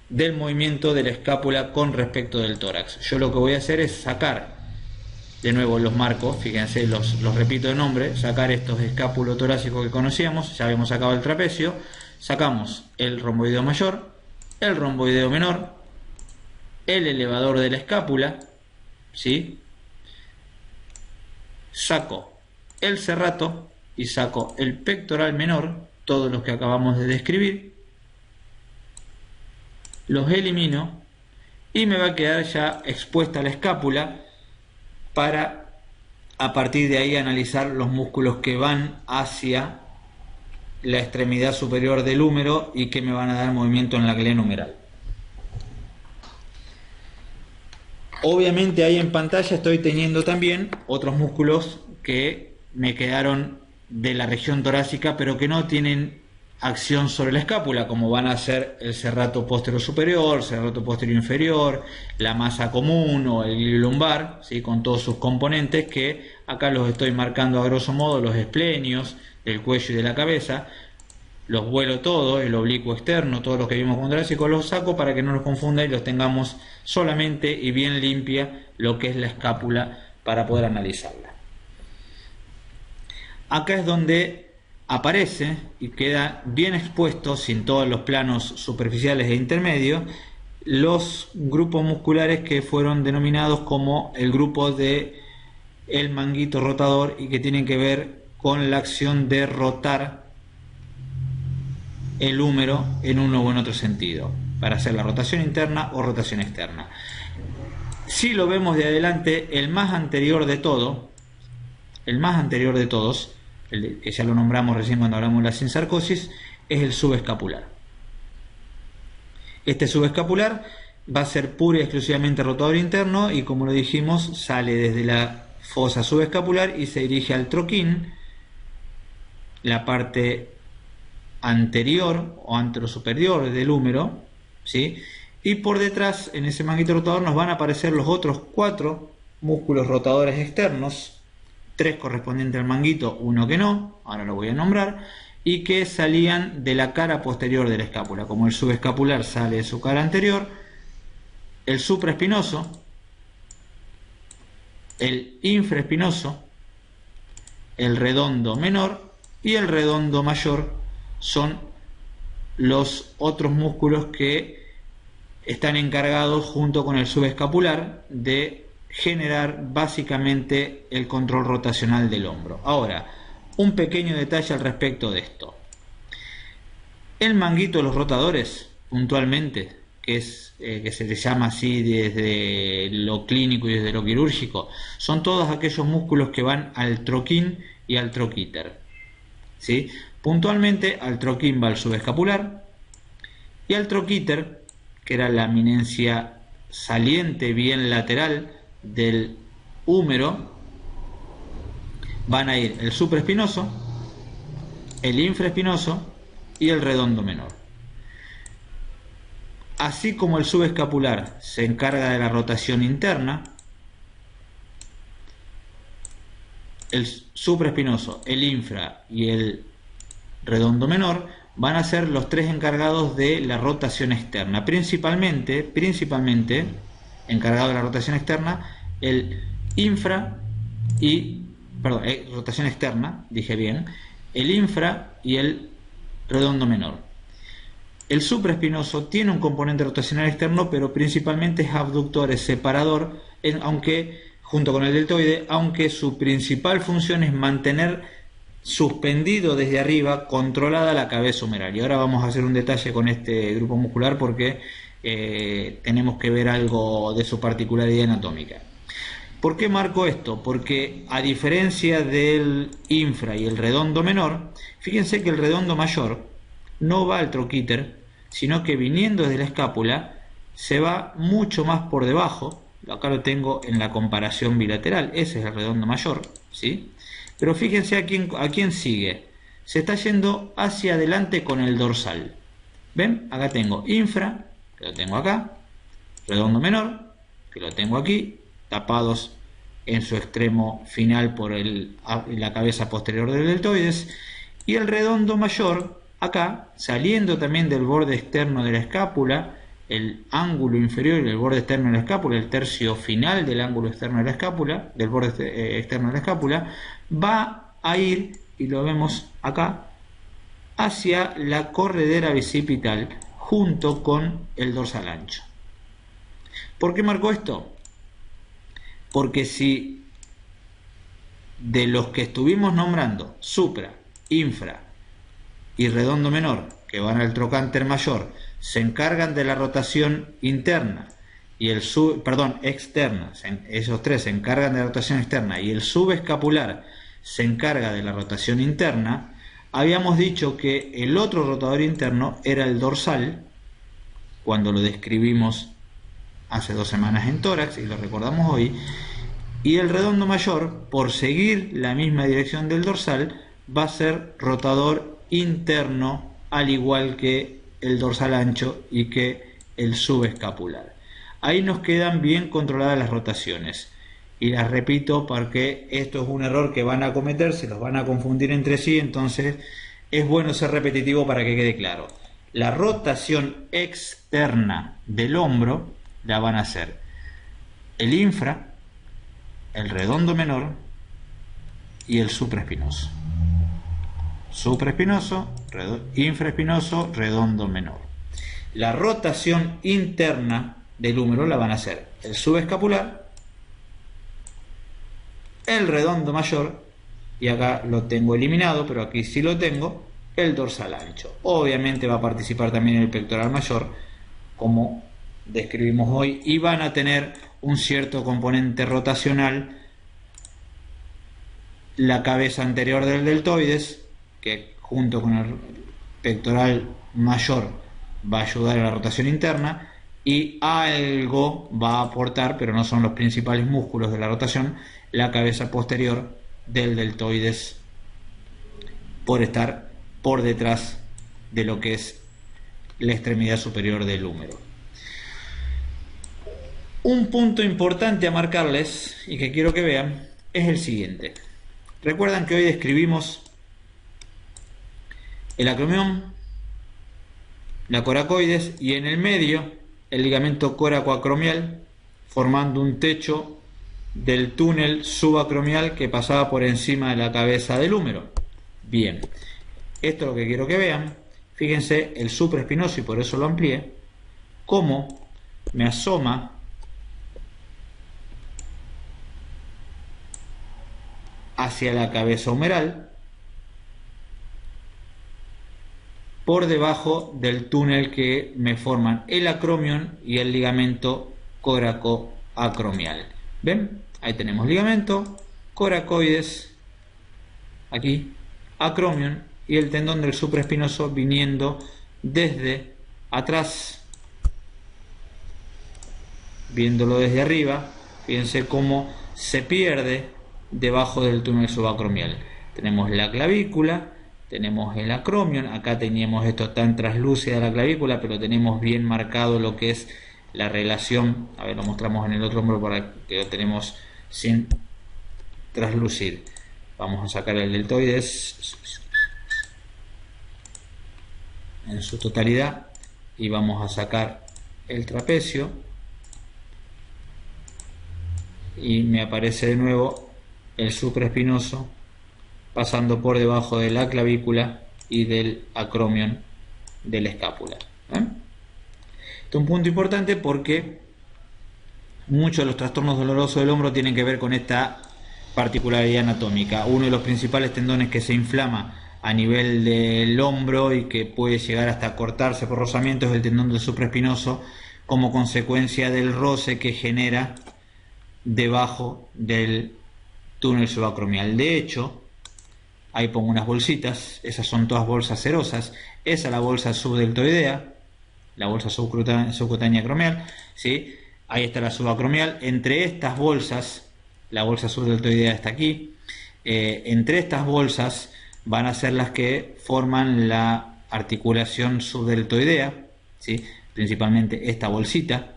del movimiento de la escápula con respecto del tórax. Yo lo que voy a hacer es sacar, de nuevo los marcos, fíjense, los repito de nombre, sacar estos escápulo-torácicos que conocíamos, ya habíamos sacado el trapecio, sacamos el romboideo mayor, el romboideo menor, el elevador de la escápula, ¿sí? Saco el serrato y saco el pectoral menor, todos los que acabamos de describir, los elimino y me va a quedar ya expuesta la escápula para a partir de ahí analizar los músculos que van hacia la extremidad superior del húmero y que me van a dar movimiento en la glena humeral. Obviamente ahí en pantalla estoy teniendo también otros músculos que me quedaron de la región torácica pero que no tienen acción sobre la escápula, como van a ser el serrato posterior superior, serrato posterior inferior, la masa común o el glúteo lumbar, ¿sí? Con todos sus componentes que acá los estoy marcando a grosso modo, los esplenios del cuello y de la cabeza, los vuelo todos, el oblicuo externo, todos los que vimos con torácico los saco para que no los confunda y los tengamos solamente y bien limpia lo que es la escápula para poder analizarla. Acá es donde aparece y queda bien expuesto, sin todos los planos superficiales e intermedios, los grupos musculares que fueron denominados como el grupo de el manguito rotador y que tienen que ver con la acción de rotar el húmero en uno u en otro sentido, para hacer la rotación interna o rotación externa. Si lo vemos de adelante, el más anterior de todos, que ya lo nombramos recién cuando hablamos de la sinsarcosis, es el subescapular. Este subescapular va a ser pura y exclusivamente rotador interno y, como lo dijimos, sale desde la fosa subescapular y se dirige al troquín, la parte anterior o anterosuperior del húmero, ¿sí? Y por detrás, en ese manguito rotador, nos van a aparecer los otros 4 músculos rotadores externos, 3 correspondientes al manguito, 1 que no, ahora lo voy a nombrar, y que salían de la cara posterior de la escápula. Como el subescapular sale de su cara anterior, el supraespinoso, el infraespinoso, el redondo menor y el redondo mayor son los otros músculos que están encargados junto con el subescapular de generar básicamente el control rotacional del hombro. Ahora, un pequeño detalle al respecto de esto. El manguito de los rotadores, puntualmente, que se le llama así desde lo clínico y desde lo quirúrgico, son todos aquellos músculos que van al troquín y al troquíter, ¿sí? Puntualmente al troquín va el subescapular y al troquíter, que era la eminencia saliente bien lateral del húmero, van a ir el supraespinoso, el infraespinoso y el redondo menor. Así como el subescapular se encarga de la rotación interna, el supraespinoso, el infra y el redondo menor van a ser los 3 encargados de la rotación externa. Principalmente encargado de la rotación externa, el infra y, perdón, rotación externa, dije bien, el infra y el redondo menor. El supraespinoso tiene un componente rotacional externo, pero principalmente es abductor, es separador, aunque junto con el deltoide, aunque su principal función es mantener suspendido desde arriba, controlada la cabeza humeral. Y ahora vamos a hacer un detalle con este grupo muscular porque tenemos que ver algo de su particularidad anatómica. ¿Por qué marco esto? Porque a diferencia del infra y el redondo menor, fíjense que el redondo mayor no va al troquíter, sino que viniendo desde la escápula se va mucho más por debajo. Acá lo tengo en la comparación bilateral, ese es el redondo mayor, ¿sí? Pero fíjense a quién sigue. Se está yendo hacia adelante con el dorsal. ¿Ven? Acá tengo infra, que lo tengo acá, redondo menor, que lo tengo aquí, tapados en su extremo final por la cabeza posterior del deltoides, y el redondo mayor acá, saliendo también del borde externo de la escápula, el ángulo inferior y el borde externo de la escápula, el tercio final del ángulo externo de la escápula, del borde externo de la escápula, va a ir, y lo vemos acá, hacia la corredera bicipital junto con el dorsal ancho. ¿Por qué marco esto? Porque si de los que estuvimos nombrando, supra, infra y redondo menor, que van al trocánter mayor, se encargan de la rotación interna y externa, esos 3 se encargan de la rotación externa y el subescapular se encarga de la rotación interna, habíamos dicho que el otro rotador interno era el dorsal, cuando lo describimos hace 2 semanas en tórax y lo recordamos hoy, y el redondo mayor, por seguir la misma dirección del dorsal, va a ser rotador interno, al igual que el dorsal ancho y que el subescapular. Ahí nos quedan bien controladas las rotaciones. Y las repito porque esto es un error que van a cometer, se los van a confundir entre sí, entonces es bueno ser repetitivo para que quede claro. La rotación externa del hombro la van a hacer el infra, el redondo menor y el supraespinoso. Supraespinoso, infraespinoso, redondo menor. La rotación interna del húmero la van a hacer el subescapular, el redondo mayor, y acá lo tengo eliminado, pero aquí sí lo tengo, el dorsal ancho. Obviamente va a participar también el pectoral mayor, como describimos hoy, y van a tener un cierto componente rotacional la cabeza anterior del deltoides, que junto con el pectoral mayor va a ayudar a la rotación interna, y algo va a aportar, pero no son los principales músculos de la rotación, la cabeza posterior del deltoides, por estar por detrás de lo que es la extremidad superior del húmero. Un punto importante a marcarles y que quiero que vean es el siguiente. Recuerdan que hoy describimos el acromión, la coracoides y en el medio el ligamento coracoacromial, formando un techo del túnel subacromial que pasaba por encima de la cabeza del húmero. Bien, esto es lo que quiero que vean. Fíjense el supraespinoso, y por eso lo amplié, cómo me asoma hacia la cabeza humeral por debajo del túnel que me forman el acromion y el ligamento coracoacromial. ¿Ven? Ahí tenemos ligamento, coracoides, aquí, acromion y el tendón del supraespinoso viniendo desde atrás, viéndolo desde arriba. Fíjense cómo se pierde debajo del túnel subacromial. Tenemos la clavícula, tenemos el acromion, acá teníamos esto tan translúcida la clavícula, pero tenemos bien marcado lo que es la relación. A ver, lo mostramos en el otro hombro para que lo tenemos sin traslucir. Vamos a sacar el deltoides en su totalidad y vamos a sacar el trapecio y me aparece de nuevo el supraespinoso pasando por debajo de la clavícula y del acromion de la escápula. Este es un punto importante porque muchos de los trastornos dolorosos del hombro tienen que ver con esta particularidad anatómica. Uno de los principales tendones que se inflama a nivel del hombro y que puede llegar hasta cortarse por rozamiento es el tendón del supraespinoso, como consecuencia del roce que genera debajo del túnel subacromial. De hecho, ahí pongo unas bolsitas, esas son todas bolsas cerosas. Esa es la bolsa subdeltoidea, la bolsa subcutánea acromial, ¿sí? Ahí está la subacromial. Entre estas bolsas, la bolsa subdeltoidea está aquí. Entre estas bolsas van a ser las que forman la articulación subdeltoidea, ¿sí? Principalmente esta bolsita.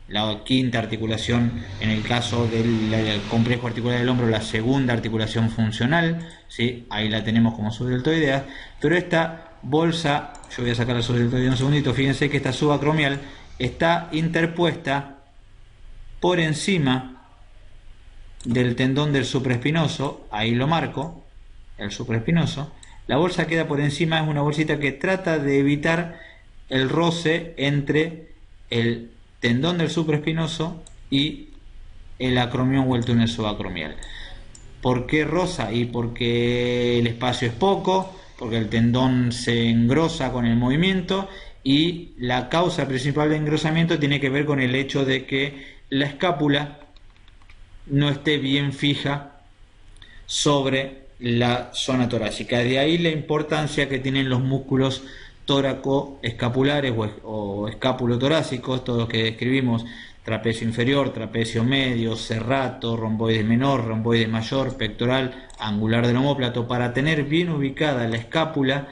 La quinta articulación, en el caso del complejo articular del hombro, la segunda articulación funcional, ¿sí? Ahí la tenemos como subdeltoidea. Pero esta bolsa, yo voy a sacar la subdeltoidea un segundito, fíjense que esta subacromial está interpuesta por encima del tendón del supraespinoso. Ahí lo marco, el supraespinoso. La bolsa queda por encima, es una bolsita que trata de evitar el roce entre el tendón del supraespinoso y el acromión o el túnel subacromial. ¿Por qué roza? Y porque el espacio es poco, porque el tendón se engrosa con el movimiento, y la causa principal de engrosamiento tiene que ver con el hecho de que la escápula no esté bien fija sobre la zona torácica. De ahí la importancia que tienen los músculos tóraco-escapulares o escápulo-torácicos, todos los que describimos: trapecio inferior, trapecio medio, serrato, romboide menor, romboide mayor, pectoral, angular del omóplato, para tener bien ubicada la escápula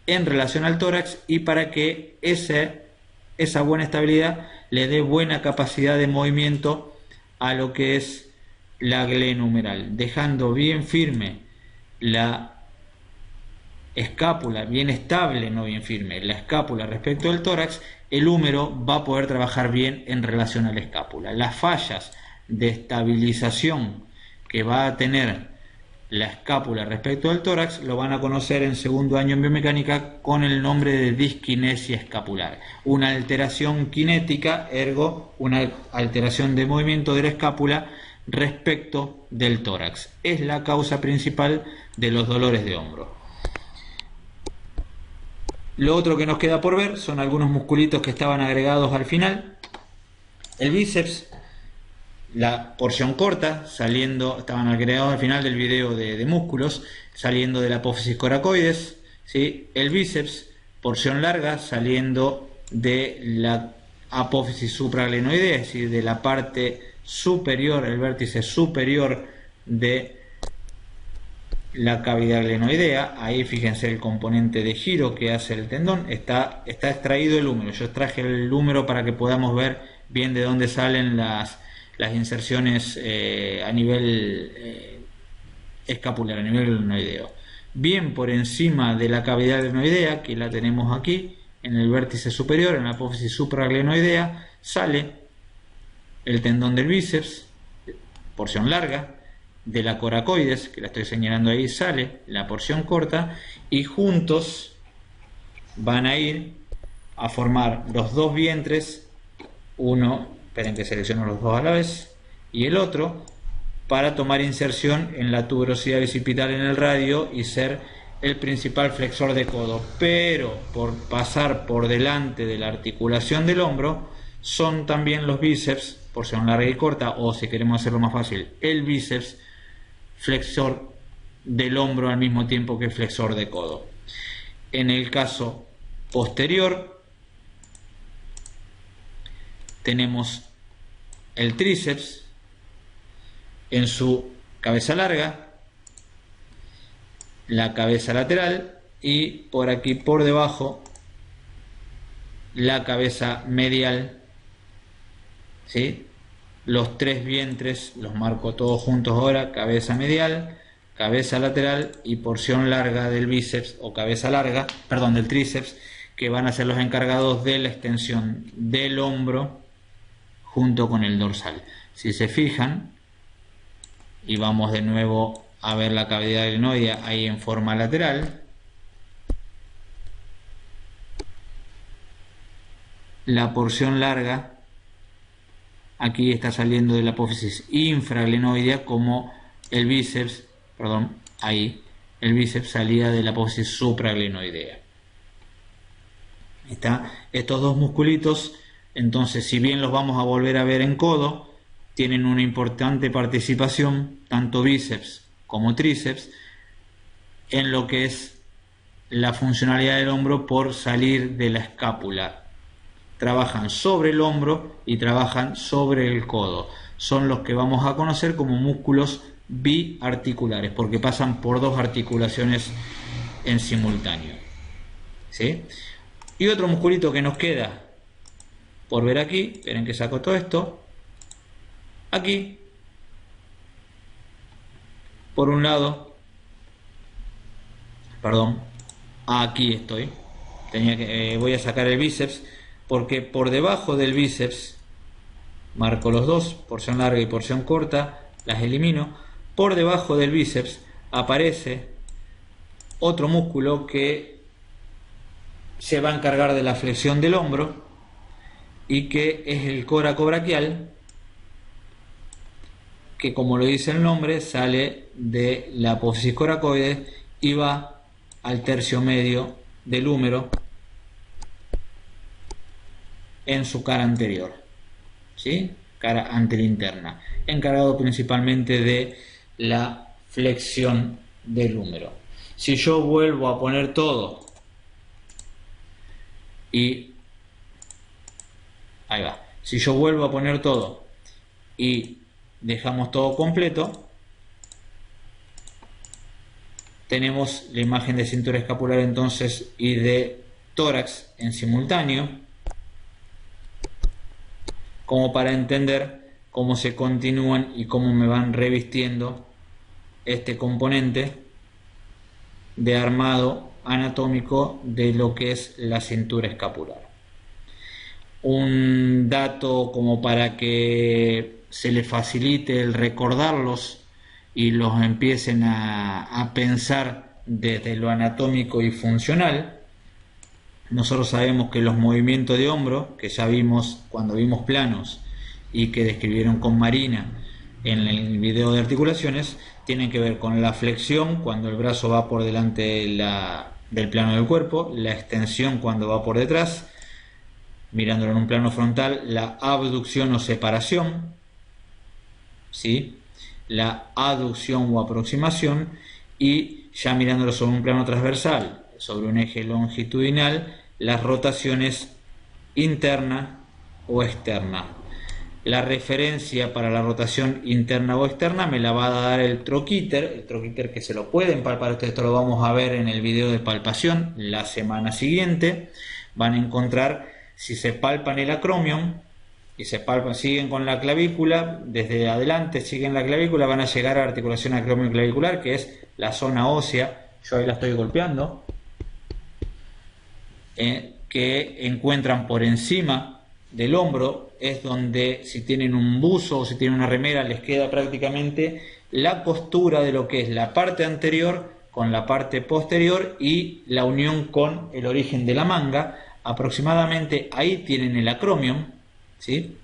en relación al tórax y para que esa buena estabilidad le dé buena capacidad de movimiento a lo que es la glena humeral, dejando bien firme la escápula, bien estable, no bien firme, la escápula respecto del tórax. El húmero va a poder trabajar bien en relación a la escápula. Las fallas de estabilización que va a tener la escápula respecto al tórax lo van a conocer en segundo año en biomecánica con el nombre de diskinesia escapular, una alteración cinética, ergo una alteración de movimiento de la escápula respecto del tórax. Es la causa principal de los dolores de hombro. Lo otro que nos queda por ver son algunos musculitos que estaban agregados al final. El bíceps, la porción corta, estaban agregados al final del video de músculos, saliendo de la apófisis coracoides, ¿sí? El bíceps, porción larga, saliendo de la apófisis supraglenoidea, es decir, de la parte superior, el vértice superior de la cavidad glenoidea. Ahí fíjense el componente de giro que hace el tendón. Está extraído el húmero. Yo extraje el húmero para que podamos ver bien de dónde salen las inserciones a nivel escapular, a nivel glenoideo. Bien por encima de la cavidad glenoidea, que la tenemos aquí, en el vértice superior, en la apófisis supraglenoidea, sale el tendón del bíceps, porción larga, de la coracoides, que la estoy señalando ahí, sale la porción corta, y juntos van a ir a formar los dos vientres, uno, esperen que selecciono los dos a la vez, y el otro, para tomar inserción en la tuberosidad bicipital en el radio y ser el principal flexor de codo. Pero por pasar por delante de la articulación del hombro, son también los bíceps, porción larga y corta, o si queremos hacerlo más fácil, el bíceps flexor del hombro al mismo tiempo que flexor de codo. En el caso posterior tenemos el tríceps en su cabeza larga, la cabeza lateral, y por aquí por debajo la cabeza medial, ¿sí? Los tres vientres los marco todos juntos ahora: cabeza medial, cabeza lateral y porción larga del bíceps, o cabeza larga, perdón, del tríceps, que van a ser los encargados de la extensión del hombro junto con el dorsal. Si se fijan, y vamos de nuevo a ver la cavidad glenoidea ahí en forma lateral, la porción larga aquí está saliendo de la apófisis infraglenoidea, como el bíceps, perdón, ahí el bíceps salía de la apófisis supraglenoidea. Estos dos musculitos, entonces, si bien los vamos a volver a ver en codo, tienen una importante participación, tanto bíceps como tríceps, en lo que es la funcionalidad del hombro por salir de la escápula. Trabajan sobre el hombro y trabajan sobre el codo. Son los que vamos a conocer como músculos biarticulares, porque pasan por dos articulaciones en simultáneo, ¿sí? Y otro musculito que nos queda por ver aquí, esperen que saco todo esto, aquí, por un lado, perdón, aquí estoy, voy a sacar el bíceps, porque por debajo del bíceps, marco los dos, porción larga y porción corta, las elimino. Por debajo del bíceps aparece otro músculo que se va a encargar de la flexión del hombro y que es el coracobraquial, que, como lo dice el nombre, sale de la apófisis coracoides y va al tercio medio del húmero en su cara anterior, ¿sí? Cara anterinterna, encargado principalmente de la flexión del húmero. Si yo vuelvo a poner todo y ahí va, si yo vuelvo a poner todo y dejamos todo completo, tenemos la imagen de cintura escapular entonces y de tórax en simultáneo, como para entender cómo se continúan y cómo me van revistiendo este componente de armado anatómico de lo que es la cintura escapular. Un dato como para que se les facilite el recordarlos y los empiecen a pensar desde lo anatómico y funcional. Nosotros sabemos que los movimientos de hombro, que ya vimos cuando vimos planos y que describieron con Marina en el video de articulaciones, tienen que ver con la flexión cuando el brazo va por delante del plano del cuerpo, la extensión cuando va por detrás, mirándolo en un plano frontal, la abducción o separación, ¿sí? La aducción o aproximación, y ya mirándolo sobre un plano transversal, sobre un eje longitudinal, las rotaciones interna o externa. La referencia para la rotación interna o externa me la va a dar el troquíter que se lo pueden palpar. Esto lo vamos a ver en el video de palpación la semana siguiente. Van a encontrar, si se palpan el acromion y se palpan, siguen con la clavícula, desde adelante siguen la clavícula, van a llegar a la articulación acromioclavicular, que es la zona ósea. Yo ahí la estoy golpeando, que encuentran por encima del hombro. Es donde, si tienen un buzo o si tienen una remera, les queda prácticamente la costura de lo que es la parte anterior con la parte posterior y la unión con el origen de la manga. Aproximadamente ahí tienen el acromion, ¿sí?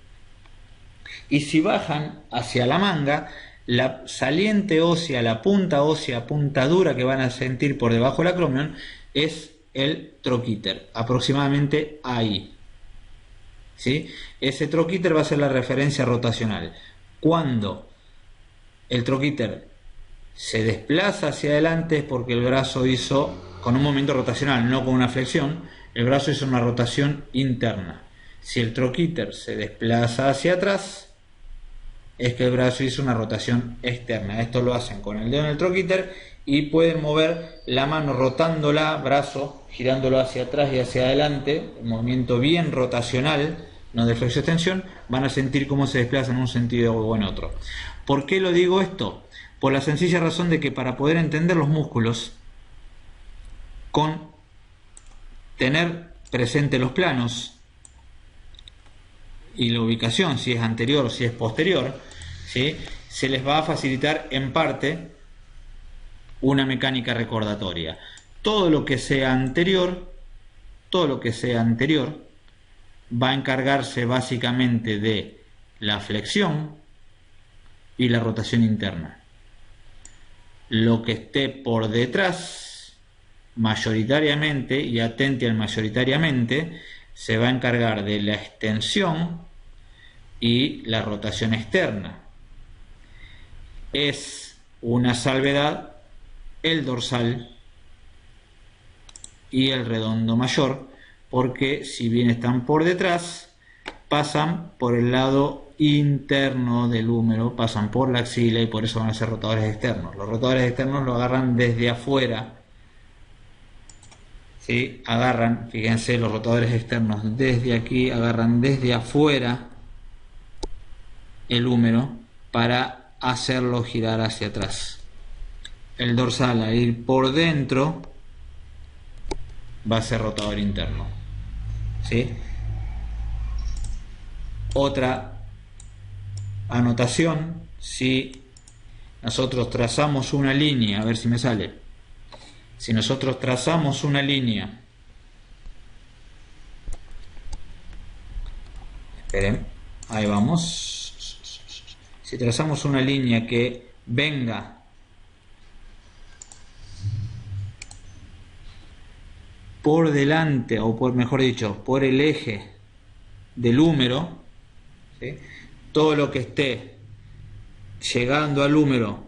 Y si bajan hacia la manga, la saliente ósea, la punta ósea, punta dura que van a sentir por debajo del acromion, es el troquíter, aproximadamente ahí, ¿sí? Ese troquíter va a ser la referencia rotacional. Cuando el troquíter se desplaza hacia adelante es porque el brazo hizo, con un movimiento rotacional, no con una flexión, el brazo hizo una rotación interna. Si el troquíter se desplaza hacia atrás, es que el brazo hizo una rotación externa. Esto lo hacen con el dedo en el troquíter y pueden mover la mano rotándola, brazo, girándolo hacia atrás y hacia adelante, un movimiento bien rotacional, no de flexión-extensión. Van a sentir cómo se desplaza en un sentido o en otro. ¿Por qué lo digo esto? Por la sencilla razón de que para poder entender los músculos, con tener presente los planos y la ubicación, si es anterior o si es posterior, ¿sí?, se les va a facilitar en parte una mecánica recordatoria. Todo lo que sea anterior va a encargarse básicamente de la flexión y la rotación interna. Lo que esté por detrás, mayoritariamente, y atente al mayoritariamente, se va a encargar de la extensión y la rotación externa. Es una salvedad el dorsal y el redondo mayor, porque si bien están por detrás, pasan por el lado interno del húmero, pasan por la axila y por eso van a ser rotadores externos. Los rotadores externos lo agarran desde afuera, ¿sí? Agarran, fíjense, los rotadores externos desde aquí, agarran desde afuera el húmero para hacerlo girar hacia atrás. El dorsal, a ir por dentro, va a ser rotador interno, ¿sí? Otra anotación: si nosotros trazamos una línea, a ver si me sale, si nosotros trazamos una línea, esperen, ahí vamos, si trazamos una línea que venga por delante, o por, mejor dicho, por el eje del húmero, ¿sí?, todo lo que esté llegando al húmero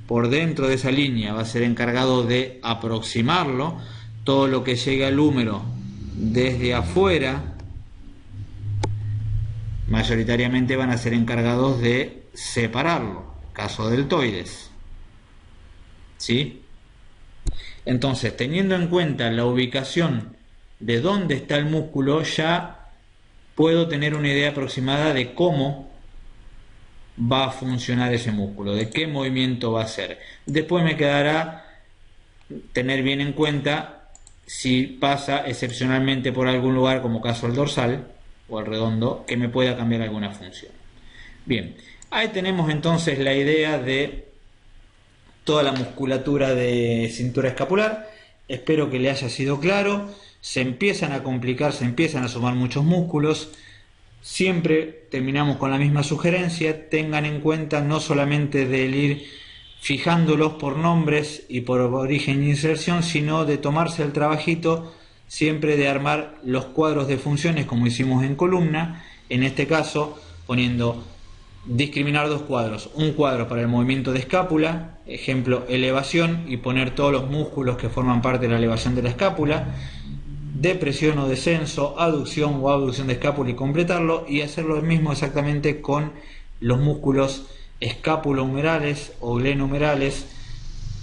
por dentro de esa línea va a ser encargado de aproximarlo. Todo lo que llegue al húmero desde afuera mayoritariamente van a ser encargados de separarlo, caso deltoides, ¿sí? Entonces, teniendo en cuenta la ubicación de dónde está el músculo, ya puedo tener una idea aproximada de cómo va a funcionar ese músculo, de qué movimiento va a hacer. Después me quedará tener bien en cuenta si pasa excepcionalmente por algún lugar, como caso el dorsal o el redondo, que me pueda cambiar alguna función. Bien, ahí tenemos entonces la idea de toda la musculatura de cintura escapular. Espero que le haya sido claro. Se empiezan a complicar, se empiezan a sumar muchos músculos. Siempre terminamos con la misma sugerencia: tengan en cuenta no solamente del ir fijándolos por nombres y por origen e inserción, sino de tomarse el trabajito siempre de armar los cuadros de funciones como hicimos en columna, en este caso poniendo, discriminar dos cuadros: un cuadro para el movimiento de escápula, ejemplo elevación, y poner todos los músculos que forman parte de la elevación de la escápula, depresión o descenso, aducción o abducción de escápula y completarlo, y hacer lo mismo exactamente con los músculos escápulo-humerales o glenohumerales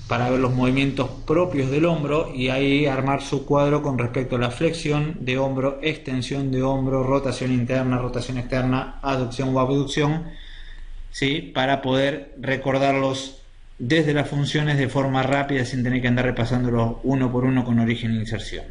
para ver los movimientos propios del hombro y ahí armar su cuadro con respecto a la flexión de hombro, extensión de hombro, rotación interna, rotación externa, aducción o abducción, ¿sí? Para poder recordarlos desde las funciones de forma rápida sin tener que andar repasándolos uno por uno con origen e inserción.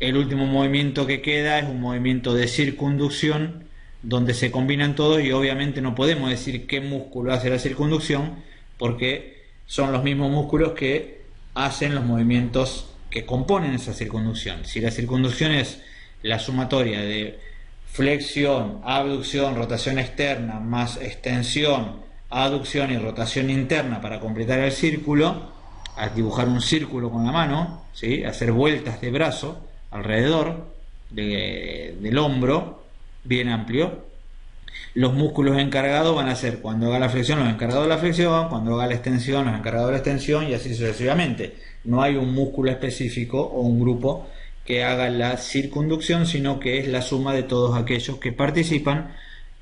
El último movimiento que queda es un movimiento de circunducción donde se combinan todos y obviamente no podemos decir qué músculo hace la circunducción porque son los mismos músculos que hacen los movimientos que componen esa circunducción. Si la circunducción es la sumatoria de flexión, abducción, rotación externa, más extensión, aducción y rotación interna para completar el círculo, a dibujar un círculo con la mano, ¿sí? Hacer vueltas de brazo alrededor del hombro, bien amplio. Los músculos encargados van a ser, cuando haga la flexión, los encargados de la flexión, cuando haga la extensión, los encargados de la extensión, y así sucesivamente. No hay un músculo específico o un grupo que haga la circunducción, sino que es la suma de todos aquellos que participan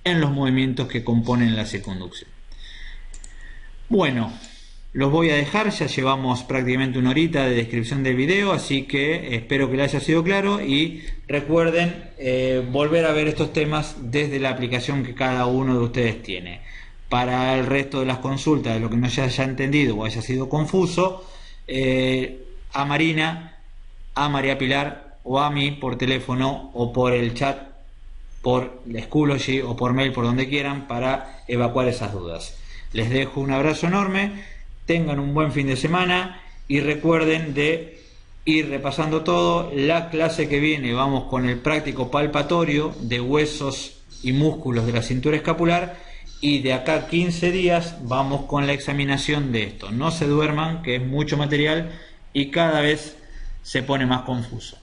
en los movimientos que componen la circunducción. Bueno, los voy a dejar, ya llevamos prácticamente una horita de descripción del video, así que espero que les haya sido claro y recuerden volver a ver estos temas desde la aplicación que cada uno de ustedes tiene. Para el resto de las consultas, de lo que no se haya entendido o haya sido confuso, a Marina, a María Pilar o a mí por teléfono o por el chat, por la Schoology o por mail, por donde quieran, para evacuar esas dudas. Les dejo un abrazo enorme. Tengan un buen fin de semana y recuerden de ir repasando todo. La clase que viene vamos con el práctico palpatorio de huesos y músculos de la cintura escapular y de acá a 15 días vamos con la examinación de esto. No se duerman, que es mucho material y cada vez se pone más confuso.